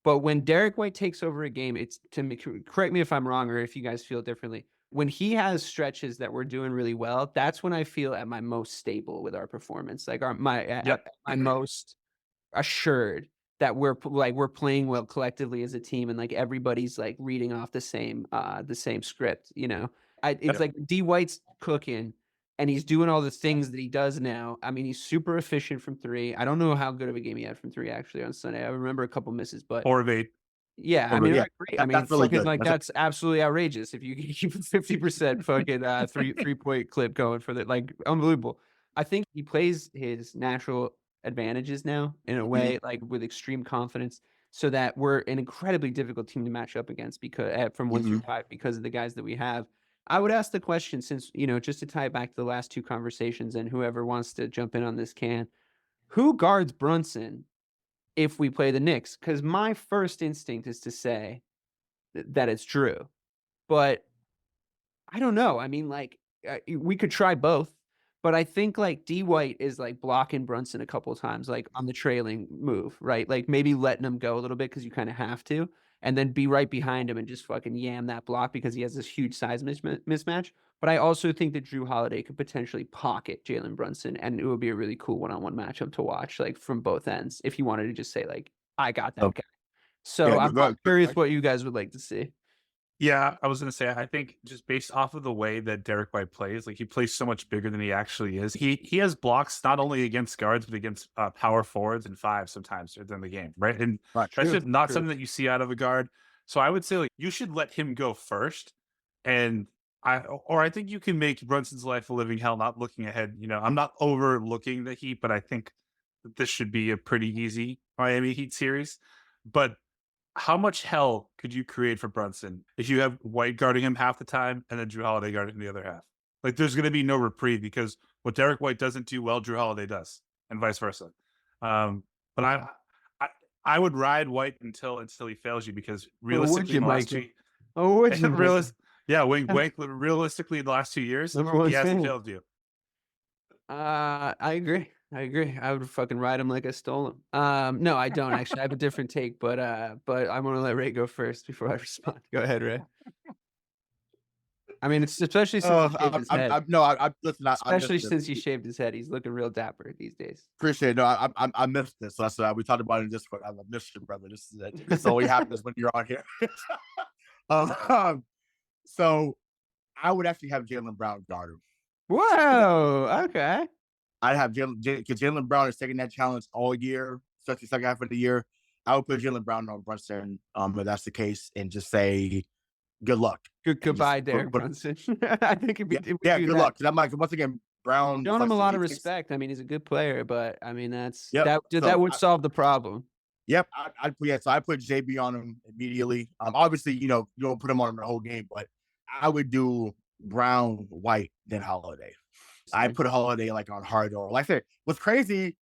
But when Derek White takes over a game, it's to me. Correct me if I'm wrong, or if you guys feel differently. When he has stretches that we're doing really well, that's when I feel at my most stable with our performance. Like Yep. at my most assured that we're playing well collectively as a team, and like everybody's like reading off the same script, you know. It's Yep. like D White's cooking and he's doing all the things that he does now. I mean, he's super efficient from 3. I don't know how good of a game he had from 3 actually on Sunday. I remember a couple misses, but 4 of 8. yeah, I But mean, I yeah, agree. I mean, that's really fucking good. like that's absolutely outrageous if you can keep a 50% fucking 3-point clip going for that. Like unbelievable. I think he plays his natural advantages now in a way, like with extreme confidence, so that we're an incredibly difficult team to match up against because from 1 through 5 because of the guys that we have. I would ask the question, since just to tie it back to the last 2 conversations, and whoever wants to jump in on this can, who guards Brunson if we play the Knicks? Because my first instinct is to say that it's Drew, but I don't know. I mean, like, we could try both, but I think like D White is like blocking Brunson a couple of times, like on the trailing move, right? Like maybe letting him go a little bit because you kind of have to, and then be right behind him and just fucking yam that block because he has this huge size mismatch. But I also think that Drew Holiday could potentially pocket Jalen Brunson, and it would be a really cool one-on-one matchup to watch, like from both ends, if you wanted to just say like, I got that guy. So Yeah, I'm curious what you guys would like to see. Yeah, I was gonna say, I think just based off of the way that Derek White plays, like he plays so much bigger than he actually is. He has blocks not only against guards but against power forwards and 5 sometimes during the game, right? And right. that's True, just not true. something that you see out of a guard. So I would say like you should let him go first, and I think you can make Brunson's life a living hell not looking ahead. I'm not overlooking the Heat, but I think that this should be a pretty easy Miami Heat series. But how much hell could you create for Brunson if you have White guarding him half the time and then Drew Holiday guarding him the other half? Like, there's going to be no reprieve because what Derek White doesn't do well, Drew Holiday does, and vice versa. But I, I would ride White until he fails you because Or would realistically, you, in the last Michael? 2, Oh, would you, Michael? yeah, wink, wink. Realistically, in the last 2 years, Number 1 he hasn't fan. failed you. I agree. I agree. I would fucking ride him like I stole him. No, I don't actually. I have a different take, but I'm gonna let Ray go first before I respond. Go ahead, Ray. I mean, it's especially since he shaved his head. No, I listen. I missed Especially this. since he shaved his head, he's looking real dapper these days. Appreciate it. No, I missed this. That's we talked about it in Discord. I missed you, brother. This is it. This only happens when you're on here. So I would actually have Jaylen Brown guard him. Whoa. Okay. I'd have because Jaylen Brown is taking that challenge all year, especially second half of the year. I would put Jaylen Brown on Brunson, if that's the case, and just say good luck. Goodbye, Derek Brunson. I think it'd be good luck. Because I'm like, once again, Brown showing him a lot of respect. I mean, he's a good player, but I mean, that would solve the problem. Yep, so I put JB on him immediately. Obviously, you don't put him on him the whole game, but I would do Brown, White, then Holiday. I put Holiday like on hard or like I said, what's crazy,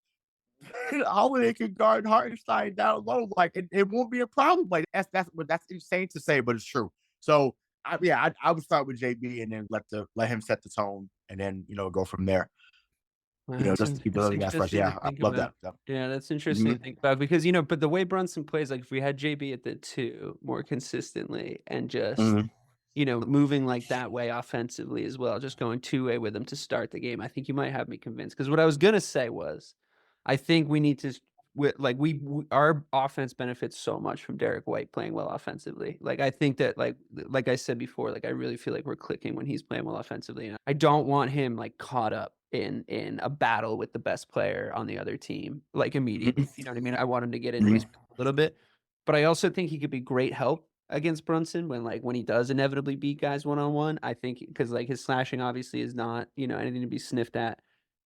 Holiday can guard Hartenstein down low, like it won't be a problem. Like that's insane to say, but it's true. So I would start with JB and then let him set the tone, and then go from there. Just to keep building that fresh. Yeah, I love that. Yeah, that's interesting to think about because but the way Brunson plays, like if we had JB at the 2 more consistently and just moving like that way offensively as well, just going 2-way with him to start the game, I think you might have me convinced. Because what I was gonna say was, I think we need to our offense benefits so much from Derek White playing well offensively. Like I think that like I said before, like I really feel like we're clicking when he's playing well offensively. And I don't want him like caught up in a battle with the best player on the other team like immediately. You know what I mean? I want him to get into his a little bit, but I also think he could be great help against Brunson when he does inevitably beat guys one-on-one. I think because like his slashing obviously is not anything to be sniffed at,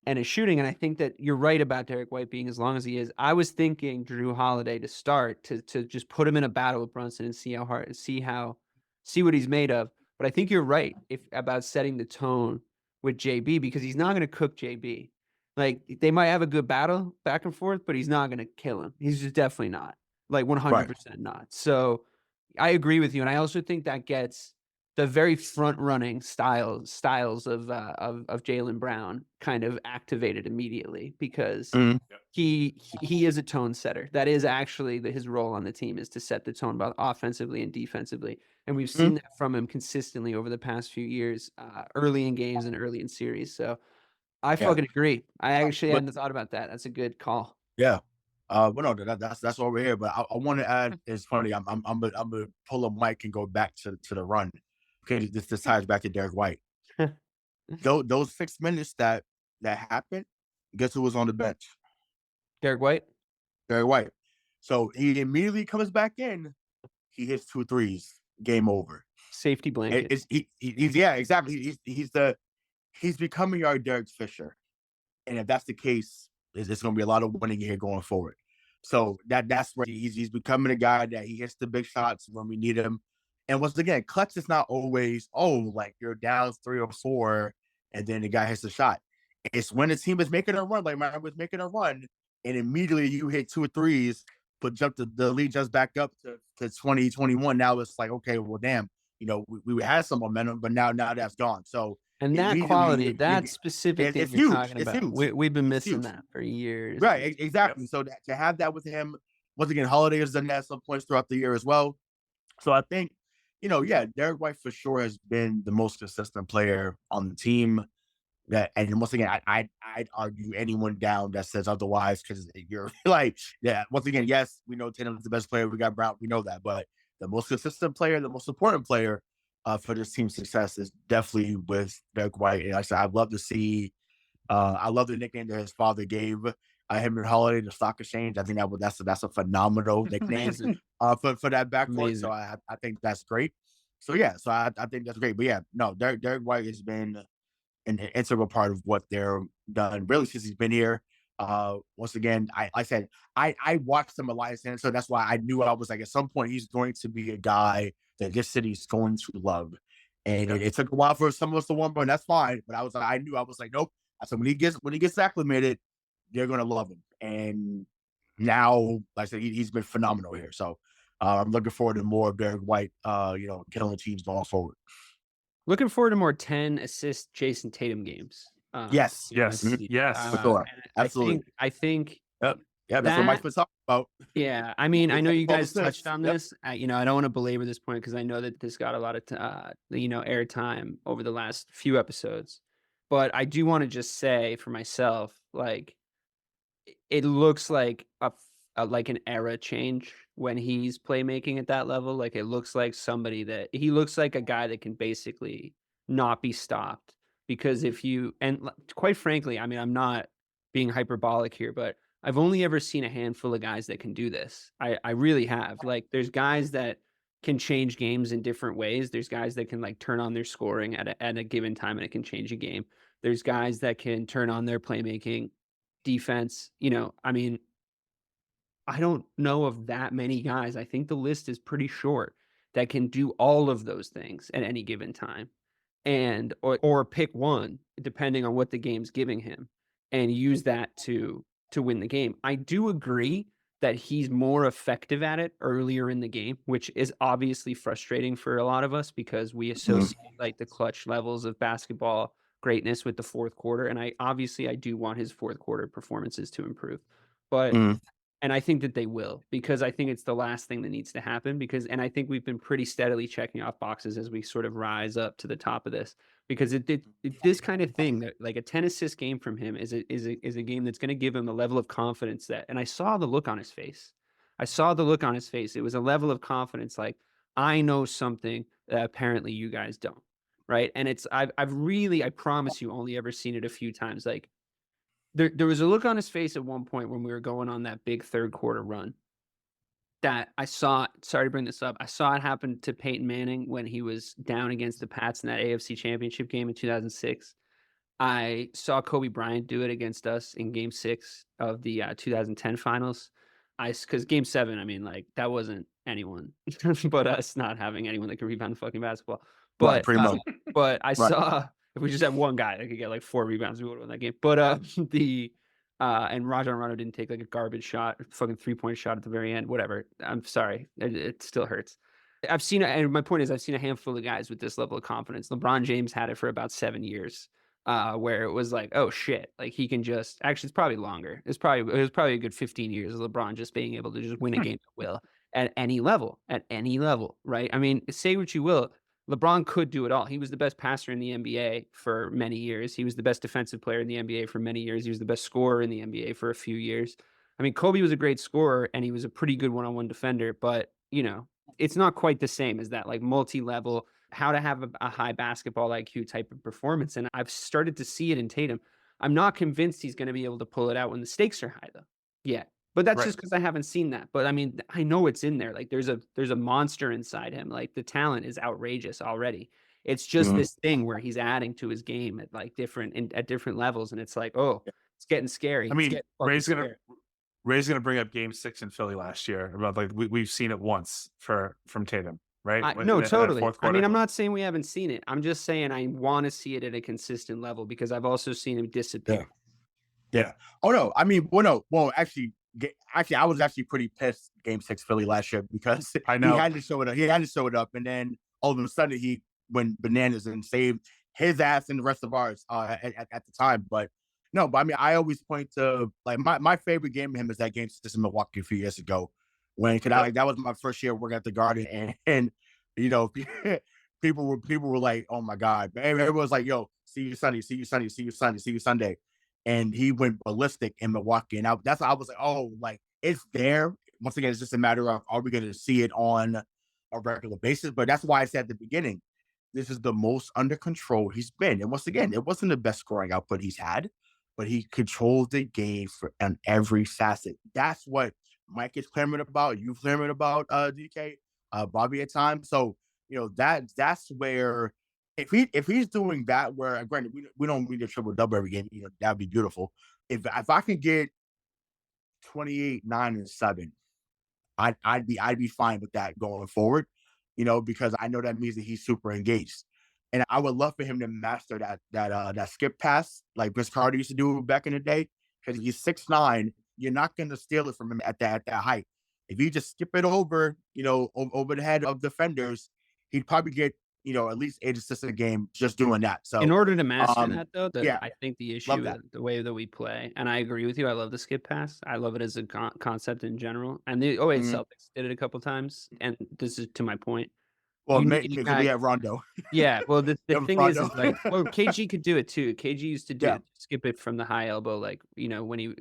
and his shooting. And I think that you're right about Derek White being as long as he is. I was thinking Drew Holiday to start to just put him in a battle with Brunson and see what he's made of. But I think you're right about setting the tone with JB because he's not going to cook JB. Like they might have a good battle back and forth, but he's not going to kill him. He's just definitely not. like 100% not. So I agree with you, and I also think that gets the very front running styles of Jaylen Brown kind of activated immediately because Mhm. he is a tone setter. That is actually his role on the team is to set the tone both offensively and defensively. And we've seen that from him consistently over the past few years, early in games and early in series. So I fucking agree. I actually hadn't thought about that. That's a good call. Yeah. Well, no, that's over here. But I want to add. It's funny. I'm gonna pull a mic and go back to the run. Okay, this ties back to Derek White. Those 6 minutes that happened. Guess who was on the bench? Derek White? Derek White. So he immediately comes back in. He hits 2 threes. Game over. Safety blanket. He's yeah, exactly. He's becoming our Derek Fisher. And if that's the case, there's going to be a lot of winning here going forward. So that's where he's becoming a guy that he hits the big shots when we need him. And once again, clutch is not always, like you're down 3 or 4 and then the guy hits a shot. It's when the team is making a run, like Myron was making a run, and immediately you hit 2 threes, but the lead just back up to 20, 21. Now it's like, okay, well, damn, we had some momentum, but now that's gone. So and that quality, that specific thing you're talking about, we've been missing that for years. Right, exactly. So to have that with him, once again, Holiday has done that at some points throughout the year as well. So I think, Derek White for sure has been the most consistent player on the team. And once again, I'd argue anyone down that says otherwise because you're like, once again, yes, we know Tatum's the best player. We got Brown, we know that, but the most consistent player, the most important player for this team's success is definitely with Derek White. And like I said, I'd love to see. I love the nickname that his father gave him and Holiday, the stock exchange. I think that's a phenomenal nickname for that backcourt. Amazing. So I think that's great. So yeah, so I think that's great. But yeah, no, Derek White has been an integral part of what they're done really since he's been here. Once again, I said I watched him a lot, and so that's why I knew I was like at some point he's going to be a guy that this city's going to love. And it took a while for some of us to warm up, and that's fine. But I knew I was like, nope. I said when he gets acclimated, they're gonna love him. And now, like I said, he's been phenomenal here. So I'm looking forward to more of Derek White, killing teams going forward. Looking forward to more 10 assist Jayson Tatum games. Yes. For sure. Absolutely. I think yeah, that's what Mike's been talking about. Yeah, I mean, I know you guys touched on this. I don't want to belabor this point because I know that this got a lot of airtime over the last few episodes. But I do want to just say for myself, like, it looks like like an era change when he's playmaking at that level. Like it looks like he looks like a guy that can basically not be stopped because quite frankly, I mean, I'm not being hyperbolic here, but I've only ever seen a handful of guys that can do this. I really have. Like there's guys that can change games in different ways. There's guys that can like turn on their scoring at a given time and it can change a game. There's guys that can turn on their playmaking, defense. I mean, I don't know of that many guys. I think the list is pretty short that can do all of those things at any given time. And or pick one depending on what the game's giving him and use that to win the game. I do agree that he's more effective at it earlier in the game, which is obviously frustrating for a lot of us because we associate like the clutch levels of basketball greatness with the fourth quarter. And I do want his fourth quarter performances to improve. But and I think that they will because I think it's the last thing that needs to happen and I think we've been pretty steadily checking off boxes as we sort of rise up to the top of this because this kind of thing that like a 10 assist game from him is a game that's going to give him a level of confidence and I saw the look on his face. It was a level of confidence like I know something that apparently you guys don't, right? And I promise you only ever seen it a few times. Like there was a look on his face at one point when we were going on that big third quarter run that I saw. Sorry to bring this up. I saw it happen to Peyton Manning when he was down against the Pats in that AFC Championship game in 2006. I saw Kobe Bryant do it against us in Game 6 of the 2010 Finals. Because Game 7, I mean, like that wasn't anyone but us not having anyone that could rebound the fucking basketball. But pretty much. But I saw. If we just had one guy that could get like 4 rebounds, we would have won that game. But And Rajon Rondo didn't take like a garbage shot, fucking 3-point shot at the very end. Whatever. I'm sorry, it still hurts. And my point is, I've seen a handful of guys with this level of confidence. LeBron James had it for about 7 years, where it was like, oh shit, like he can just. Actually, it's probably longer. It was probably a good 15 years of LeBron just being able to just win a game at will at any level, right? I mean, say what you will. LeBron could do it all. He was the best passer in the NBA for many years. He was the best defensive player in the NBA for many years. He was the best scorer in the NBA for a few years. I mean, Kobe was a great scorer and he was a pretty good one-on-one defender, but it's not quite the same as that like multi-level, how to have a high basketball IQ type of performance. And I've started to see it in Tatum. I'm not convinced he's going to be able to pull it out when the stakes are high though. Yeah. But that's just because I haven't seen that. But I mean, I know it's in there. Like there's a monster inside him. Like the talent is outrageous already. It's just this thing where he's adding to his game at like at different levels, and it's like, oh, it's getting scary. I mean, Ray's gonna bring up Game 6 in Philly last year about like we've seen it once from Tatum, right? No, totally. Fourth I quarter. mean, I'm not saying we haven't seen it. I'm just saying I want to see it at a consistent level because I've also seen him disappear. Yeah. Oh no. I mean, well, no. Well, actually, I was actually pretty pissed Game 6 Philly last year because I know he had to show it up. He had to show it up, and then all of a sudden he went bananas and saved his ass and the rest of ours at the time. But no, but I mean, I always point to like my favorite game of him is that Game 6 in Milwaukee a few years ago when that was my first year working at the Garden, and you know people were like, oh my god, everyone was like, yo, see you Sunday, see you Sunday, see you Sunday, see you Sunday. And he went ballistic in Milwaukee. And I was like, oh, like it's there. Once again, it's just a matter of are we going to see it on a regular basis? But that's why I said at the beginning, this is the most under control he's been. And once again, it wasn't the best scoring output he's had, but he controlled the game on every facet. That's what Mike is clamoring about. You clamoring about, DK, Bobby at times. So that's where if he's doing that, where granted we don't need a triple double every game, that'd be beautiful. If I can get 28, 9, and 7, I'd be fine with that going forward, because I know that means that he's super engaged. And I would love for him to master that skip pass like Vince Carter used to do back in the day, because he's 6'9", you're not gonna steal it from him at that height. If you just skip it over, over the head of defenders, he'd probably get at least 8 assists a game just doing that. So in order to master that, though, yeah, I think the issue is the way that we play, and I agree with you. I love the skip pass. I love it as a concept in general. And the Celtics did it a couple times, and this is to my point. Well, maybe we have Rondo. Yeah, well, the thing is like, well, KG could do it too. KG used to skip it from the high elbow, like when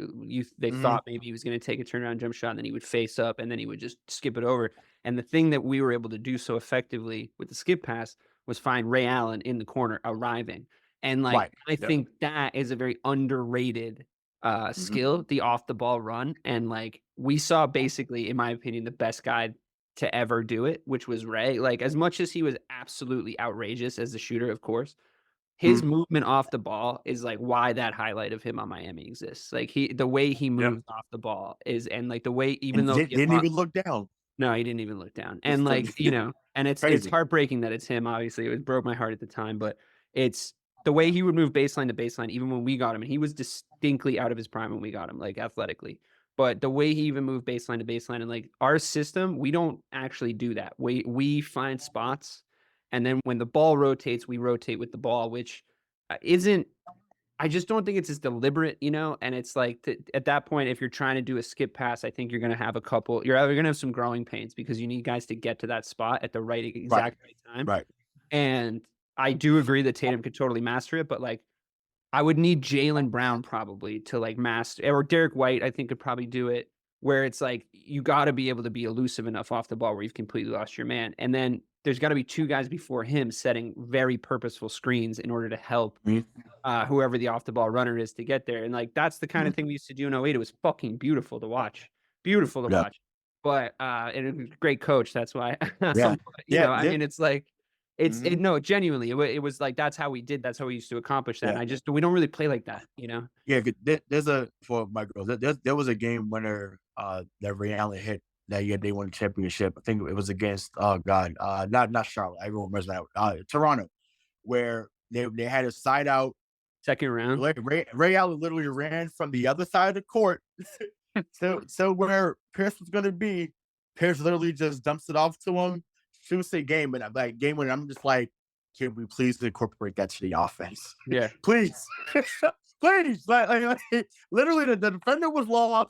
they thought maybe he was going to take a turnaround jump shot, and then he would face up, and then he would just skip it over. And the thing that we were able to do so effectively with the skip pass was find Ray Allen in the corner arriving, and like I think that is a very underrated skill, the off the ball run, and like we saw basically, in my opinion, the best guy to ever do it, which was Ray. Like as much as he was absolutely outrageous as a shooter, of course, his movement off the ball is like why that highlight of him on Miami exists. Like the way he moves off the ball is, and like the way, even though he didn't even look down. No, he didn't even look down. And like, and it's heartbreaking that it's him. Obviously, it broke my heart at the time, but it's the way he would move baseline to baseline, even when we got him, and he was distinctly out of his prime when we got him, like athletically. But the way he even moved baseline to baseline, and like our system, we don't actually do that. We find spots, and then when the ball rotates, we rotate with the ball, which isn't. I just don't think it's as deliberate, and it's like at that point, if you're trying to do a skip pass, I think you're going to have you're going to have some growing pains because you need guys to get to that spot at the exact right time. Right. And I do agree that Tatum could totally master it, but like I would need Jaylen Brown probably to like master, or Derek White, I think could probably do it, where it's like you got to be able to be elusive enough off the ball where you've completely lost your man. And then there's got to be 2 guys before him setting very purposeful screens in order to help whoever the off the ball runner is to get there. And like that's the kind of thing we used to do in 08. It was fucking beautiful to watch. Watch. But and a great coach, that's why. I mean, it's like no, genuinely, it was like that's how we we used to accomplish that. And we don't really play like that, Yeah, for my girls, there was a game winner that Ray Allen hit that year. They won the championship. I think it was against not Charlotte. Everyone remembers that. Toronto, where they had a side out Second round. Like Ray Allen literally ran from the other side of the court so where Pierce was gonna be. Pierce literally just dumps it off to him, shoots a game, and I'm like game winner. I'm just like, can we please incorporate that to the offense? Yeah. Please. Please, literally, the defender was lost.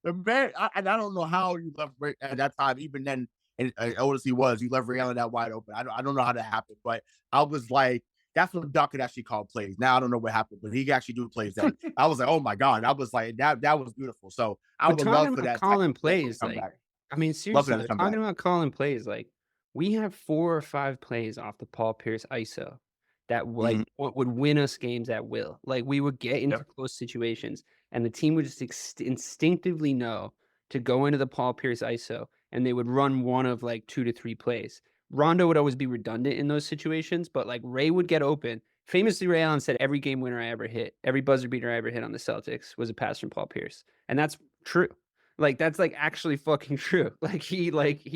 The man, and I don't know how you left Ray at that time. Even then, and old as he was, you left Ray Allen that wide open. I don't know how that happened, but I was like, that's when Doc could actually call plays. Now I don't know what happened, but he could actually do plays. Then I was like, oh my god, I was like, that was beautiful. So I would love for that calling plays. Like, comeback. I mean, Love for seriously, that to they're come talking back. about calling plays. Like, we have 4 or 5 plays off the Paul Pierce ISO that like would win us games at will. Like, we would get into close situations, and the team would just instinctively know to go into the Paul Pierce ISO, and they would run one of like 2 to 3 plays. Rondo would always be redundant in those situations, but like Ray would get open. Famously, Ray Allen said, every game winner I ever hit, every buzzer beater I ever hit on the Celtics was a pass from Paul Pierce. And that's true. Like, that's like actually fucking true. Like he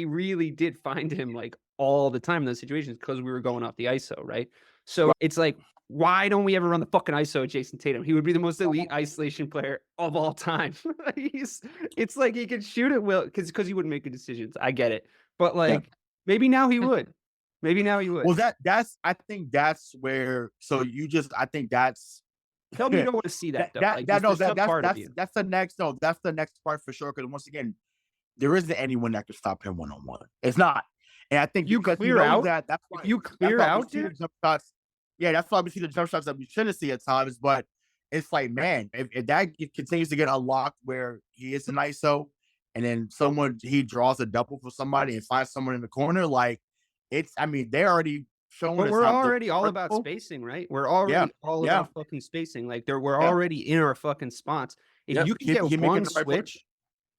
really did find him like all the time in those situations because we were going off the ISO, right? So it's like, why don't we ever run the fucking ISO at Jayson Tatum? He would be the most elite isolation player of all time. It's like he could shoot at will because he wouldn't make good decisions. I get it. But like, maybe now he would. Maybe now he would. Well, I think that's where. So I think that's. Tell me you don't want to see that. That's the next. No, that's the next part for sure. Because once again, there isn't anyone that can stop him 1-on-1. It's not. And I think you clear out that. That's why you clear out. Jump shots. Yeah, that's why we see the jump shots that we shouldn't see at times. But it's like, man, if that continues to get unlocked, where he is an ISO, and then he draws a double for somebody and finds someone in the corner, like. I mean, they're already showing us. But we're already all about spacing, right? We're already all about fucking spacing. Like we're already in our fucking spots. If you can get one switch,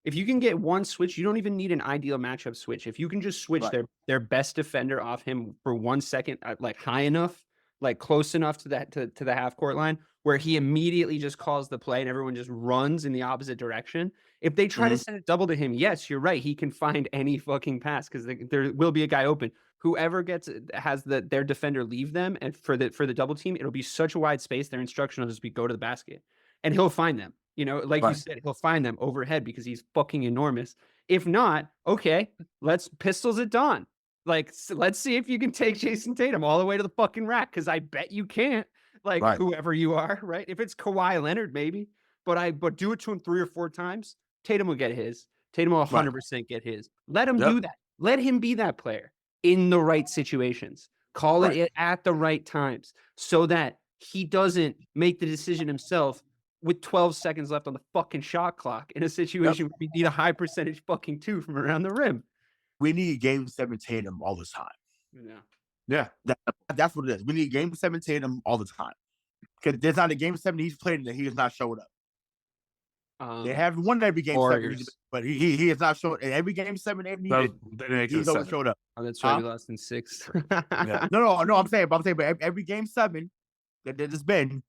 if you can get one switch, you don't even need an ideal matchup switch. If you can just switch their best defender off him for 1 second, like high enough, like close enough to the half court line, where he immediately just calls the play and everyone just runs in the opposite direction. If they try to send a double to him, yes, you're right. He can find any fucking pass because there will be a guy open. Whoever has their defender leave them, and for the double team, it'll be such a wide space. Their instruction will just be go to the basket, and he'll find them. You know, like you said, he'll find them overhead because he's fucking enormous. If not, okay, let's pistols at dawn. Like, let's see if you can take Jayson Tatum all the way to the fucking rack, because I bet you can't. Like, whoever you are, right? If it's Kawhi Leonard, maybe, but do it to him 3 or 4 times. Tatum will get his. Tatum will 100% get his. Let him do that. Let him be that player in the right situations. Call it at the right times so that he doesn't make the decision himself with 12 seconds left on the fucking shot clock in a situation where we need a high percentage fucking 2 from around the rim. We need Game 7 Tatum all the time. Yeah. That's what it is. We need Game 7 Tatum all the time. Because there's not a Game 7 he's played that he has not showed up. They have won every Game 7, but he has not shown every Game 7 they've needed. He's always showed up. Oh, that's right. We lost in 6. No. I'm saying, but every Game 7 that there's been,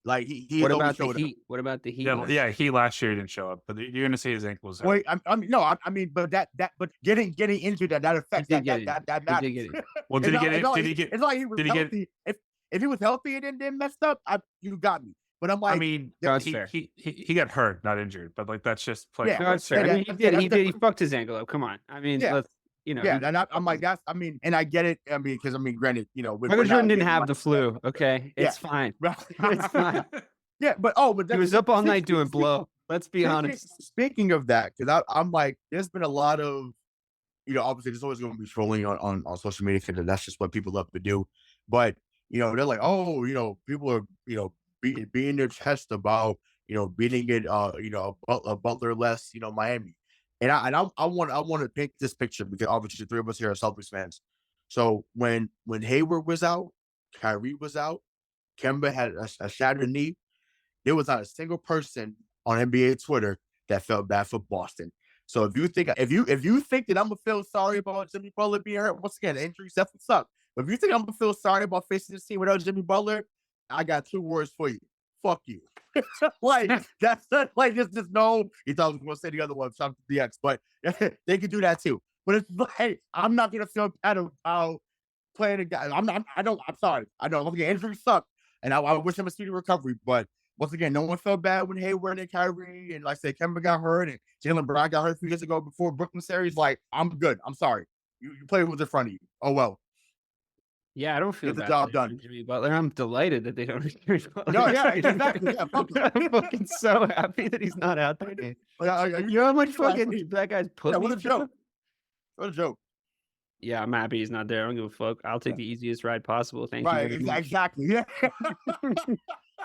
like he what about the Heat? What about the Heat? Yeah, he last year didn't show up, but you're gonna say his ankle was hurt. Wait, I mean, but getting into that affects that matters. Well, did he get it? Did he get? It's like he was healthy. If he was healthy and then messed up, you got me. But I'm like, I mean, he got hurt, not injured, but like that's just play. Yeah, that's fair. I mean, he fucked his ankle up. Come on, I mean, let's. You know, and I'm like, and I get it. I mean, because granted, Michael Jordan didn't have the flu. Okay, it's fine. It's fine. Yeah, but he was up all night doing blow. Let's be honest. Speaking of that, because I'm like, there's been a lot of, obviously there's always going to be trolling on social media because that's just what people love to do. But they're like, oh, people are beating their chest about beating it, a Butler less, Miami. And I want to paint this picture because obviously the 3 of us here are Celtics fans. So when Hayward was out, Kyrie was out, Kemba had a shattered knee, there was not a single person on NBA Twitter that felt bad for Boston. So if you think that I'm gonna feel sorry about Jimmy Butler being hurt, once again, injuries definitely suck. But if you think I'm gonna feel sorry about facing this team without Jimmy Butler, I got 2 words for you. Fuck you. Like that's like just no. You thought I was gonna say the other one, shout to DX, but they could do that too. But it's like I'm not gonna feel bad about playing a guy. I'm sorry. I know injuries suck. and I wish him a speedy recovery. But once again, no one felt bad when Hayward and Kyrie and like I said, Kemba got hurt and Jaylen Brown got hurt a few years ago before Brooklyn series. Like, I'm good. I'm sorry. You played what's in front of you. Oh well. Yeah, I don't feel Get the bad job for done. Jimmy Butler. I'm delighted that they don't Jimmy Butler. No, yeah, exactly. Yeah, I'm fucking so happy that he's not out there. like, You know how much fucking that guy's yeah, pussy? what a joke. What a joke. Yeah, I'm happy he's not there. I don't give a fuck. I'll take the easiest ride possible. Thank you Right, very much. exactly. Yeah.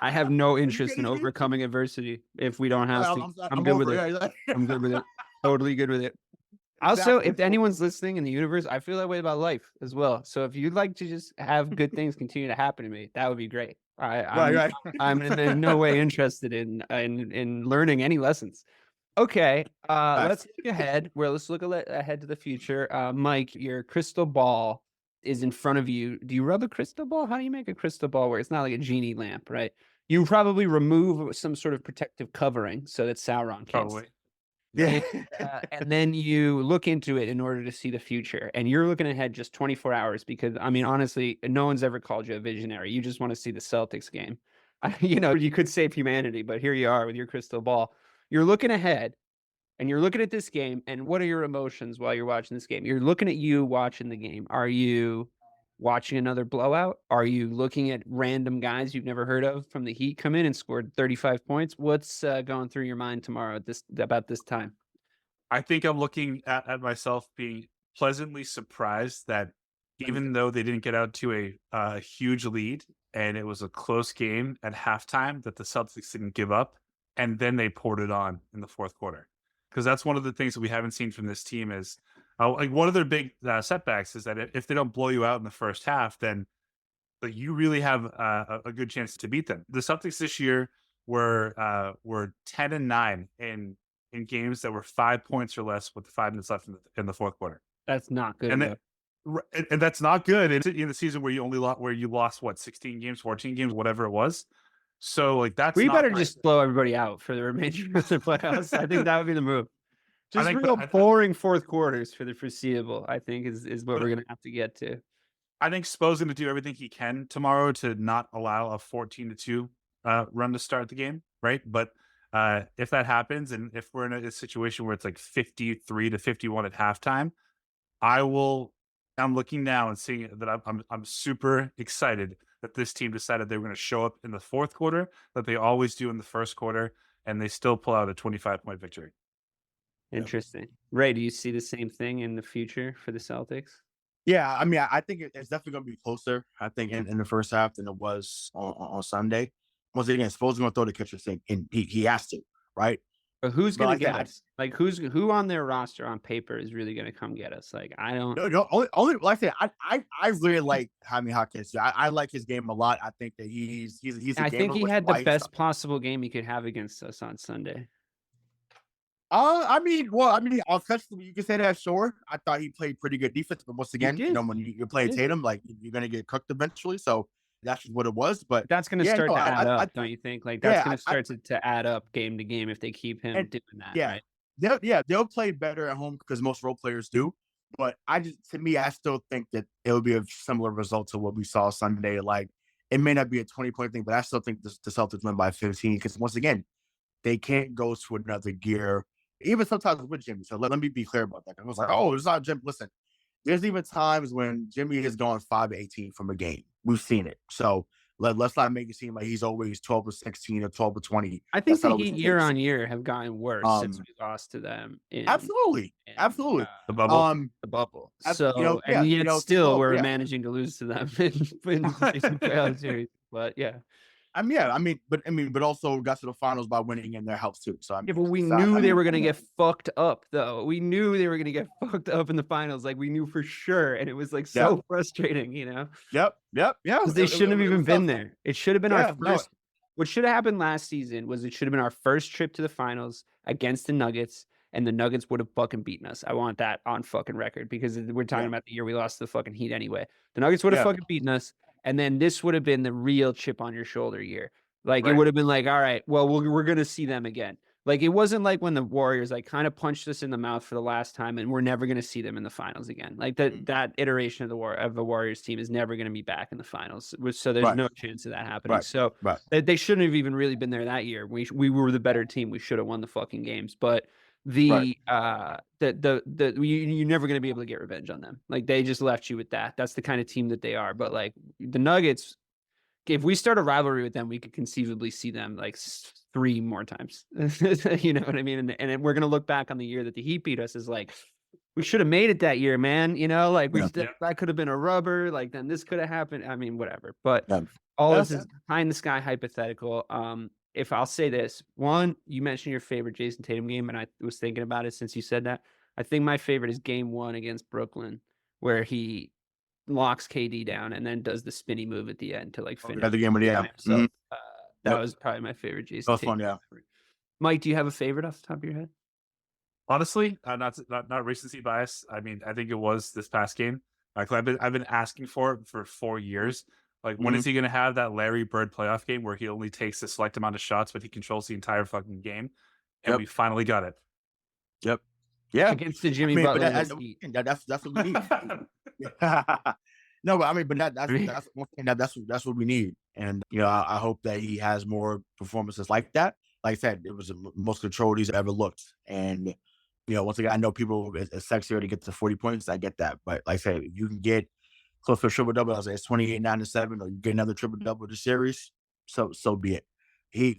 I have no interest in overcoming adversity if we don't have to. I'm good with it. I'm good with it. Totally good with it. Also, if anyone's listening in the universe, I feel that way about life as well. So if you'd like to just have good things continue to happen to me, that would be great. I'm in no way interested in learning any lessons. Okay, let's look ahead. Let's look ahead to the future. Mike, your crystal ball is in front of you. Do you rub a crystal ball? How do you make a crystal ball where it's not like a genie lamp, right? You probably remove some sort of protective covering so that Sauron can't. Probably. Yeah. And then you look into it in order to see the future. And you're looking ahead just 24 hours because, I mean, honestly, no one's ever called you a visionary. You just want to see the Celtics game. You could save humanity, but here you are with your crystal ball. You're looking ahead and you're looking at this game. And what are your emotions while you're watching this game? You're looking at you watching the game. Are you watching another blowout? Are you looking at random guys you've never heard of from the Heat come in and scored 35 points? What's going through your mind tomorrow about this time? I think I'm looking at myself being pleasantly surprised that even though they didn't get out to a huge lead and it was a close game at halftime, that the Celtics didn't give up and then they poured it on in the fourth quarter. Because that's one of the things that we haven't seen from this team is like one of their big setbacks is that if they don't blow you out in the first half, then you really have a good chance to beat them. The Celtics this year were 10-9 in games that were 5 points or less with 5 minutes left in the fourth quarter. That's not good. And that's not good in the season where you lost what 16 games, 14 games, whatever it was. So like we better just blow everybody out for the remainder of the playoffs. I think that would be the move. Just real boring fourth quarters for the foreseeable, I think, is what we're going to have to get to. I think Spo's going to do everything he can tomorrow to not allow a 14-2 run to start the game, right? But if that happens, and if we're in a situation where it's like 53-51 at halftime, I'm looking now and seeing that I'm super excited that this team decided they were going to show up in the fourth quarter, that they always do in the first quarter, and they still pull out a 25-point victory. Interesting. Ray, do you see the same thing in the future for the Celtics? Yeah, I mean, I think it's definitely going to be closer, I think, in the first half than it was on Sunday. Once again, Spo's going to throw the kitchen sink, and he has to, right? But who's going to get us? Like, who on their roster on paper is really going to come get us? Like, I don't. No, only like I said, I really like Jaime Hawkins. I like his game a lot. I think that he's. I think he had the best possible game he could have against us on Sunday. I mean, offensively, you can say that, sure. I thought he played pretty good defense, but once again, when you're playing Tatum, like you're gonna get cooked eventually. So that's just what it was. But that's gonna start to add up, don't you think? Like that's gonna start to add up game to game if they keep him doing that. Yeah, right? They'll play better at home because most role players do. But I still think that it would be a similar result to what we saw Sunday. Like it may not be a 20-point thing, but I still think the Celtics win by 15 because once again, they can't go to another gear. Even sometimes with Jimmy. So let me be clear about that. I was like, oh, it's not Jimmy. Listen, there's even times when Jimmy has gone 5-18 from a game. We've seen it. So let's not make it seem like he's always 12-16 or 12-20. I think the Heat year on year have gotten worse since we lost to them. Absolutely. The bubble. The bubble. So and yet still we're managing to lose to them in the playoff series. But yeah. But also got to the finals by winning in their helps too. So but we knew they were going to get fucked up, though. We knew they were going to get fucked up in the finals. Like we knew for sure, and it was like so frustrating, you know. Yep. Because they shouldn't have even been there. It should have been our first. What should have happened last season was it should have been our first trip to the finals against the Nuggets, and the Nuggets would have fucking beaten us. I want that on fucking record because we're talking about the year we lost to the fucking Heat anyway. The Nuggets would have fucking beaten us. And then this would have been the real chip on your shoulder year. Like it would have been like, all right, well, we're going to see them again. Like, it wasn't like when the Warriors like kind of punched us in the mouth for the last time and we're never going to see them in the finals again. Like that iteration of the Warriors team is never going to be back in the finals. So there's no chance of that happening. So they shouldn't have even really been there that year. We were the better team. We should have won the fucking games. But you're never going to be able to get revenge on them. Like, they just left you with that. That's the kind of team that they are. But like the Nuggets, if we start a rivalry with them, we could conceivably see them like 3 more times. You know what I mean? And we're going to look back on the year that the Heat beat us as like, we should have made it that year, man. You know, like that could have been a rubber. Like, then this could have happened. I mean, whatever. But all this is behind the sky hypothetical. If I'll say this, one, you mentioned your favorite Jayson Tatum game, and I was thinking about it since you said that. I think my favorite is game 1 against Brooklyn, where he locks KD down and then does the spinny move at the end to like finish the game. So that was probably my favorite Jayson. That was fun, yeah. Mike, do you have a favorite off the top of your head? Honestly, not recency bias. I mean, I think it was this past game. Like, I've been asking for it for 4 years. Like, when is he going to have that Larry Bird playoff game where he only takes a select amount of shots, but he controls the entire fucking game? And we finally got it. Yep. Yeah. Against the Jimmy Butler. That's what we need. No, but I mean, but that's what we need. And you know, I hope that he has more performances like that. Like I said, it was the most controlled he's ever looked. And you know, once again, I know people it's sexier to get to 40 points. I get that, but like I said, if you can get close to a triple double, I was like, it's 28, 9 and 7, or you get another triple double this series, so be it.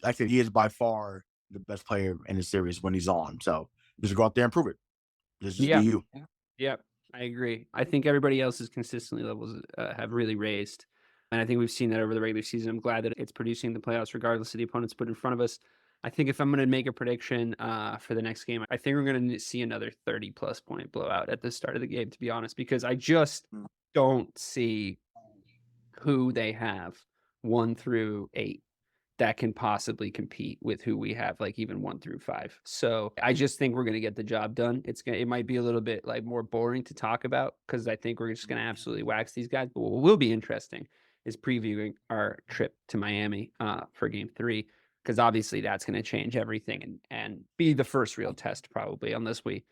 Like I said, he is by far the best player in the series when he's on. So just go out there and prove it. Just be you. Yeah, I agree. I think everybody else's consistency levels have really raised. And I think we've seen that over the regular season. I'm glad that it's producing the playoffs regardless of the opponents put in front of us. I think if I'm going to make a prediction for the next game, I think we're going to see another 30-plus point blowout at the start of the game, to be honest, because I just don't see who they have 1 through 8 that can possibly compete with who we have, like even 1 through 5. So I just think we're going to get the job done. It might be a little bit like more boring to talk about because I think we're just going to absolutely wax these guys. But what will be interesting is previewing our trip to Miami for game 3, because obviously that's going to change everything and be the first real test probably, unless we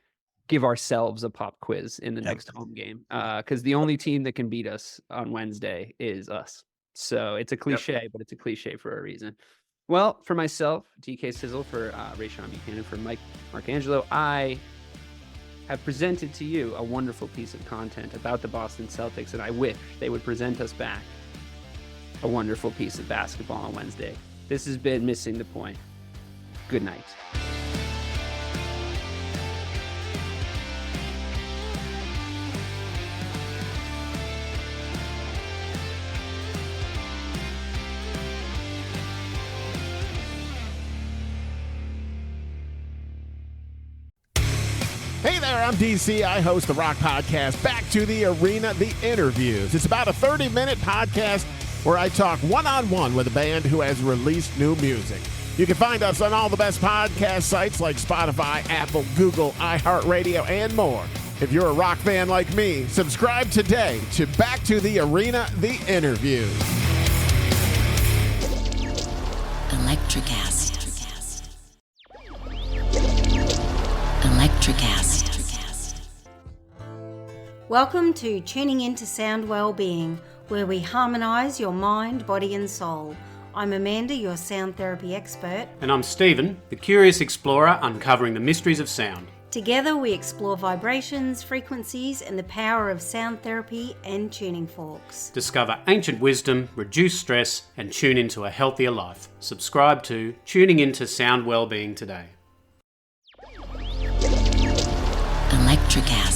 give ourselves a pop quiz in the next home game, because the only team that can beat us on Wednesday is us. So it's a cliche, but it's a cliche for a reason. Well, for myself, DK Sizzle, for Rayshawn Buchanan, for Mike Marcangelo, I have presented to you a wonderful piece of content about the Boston Celtics, and I wish they would present us back a wonderful piece of basketball on Wednesday. This has been Missing the Point. Good night. Hey there, I'm DC. I host the rock podcast, Back to the Arena, The Interviews. It's about a 30-minute podcast where I talk one-on-one with a band who has released new music. You can find us on all the best podcast sites like Spotify, Apple, Google, iHeartRadio, and more. If you're a rock fan like me, subscribe today to Back to the Arena, The Interviews. Electricast. Electricast. Welcome to Tuning Into Sound Wellbeing, where we harmonise your mind, body and soul. I'm Amanda, your sound therapy expert. And I'm Stephen, the curious explorer uncovering the mysteries of sound. Together we explore vibrations, frequencies and the power of sound therapy and tuning forks. Discover ancient wisdom, reduce stress and tune into a healthier life. Subscribe to Tuning Into Sound Wellbeing today. Electricast.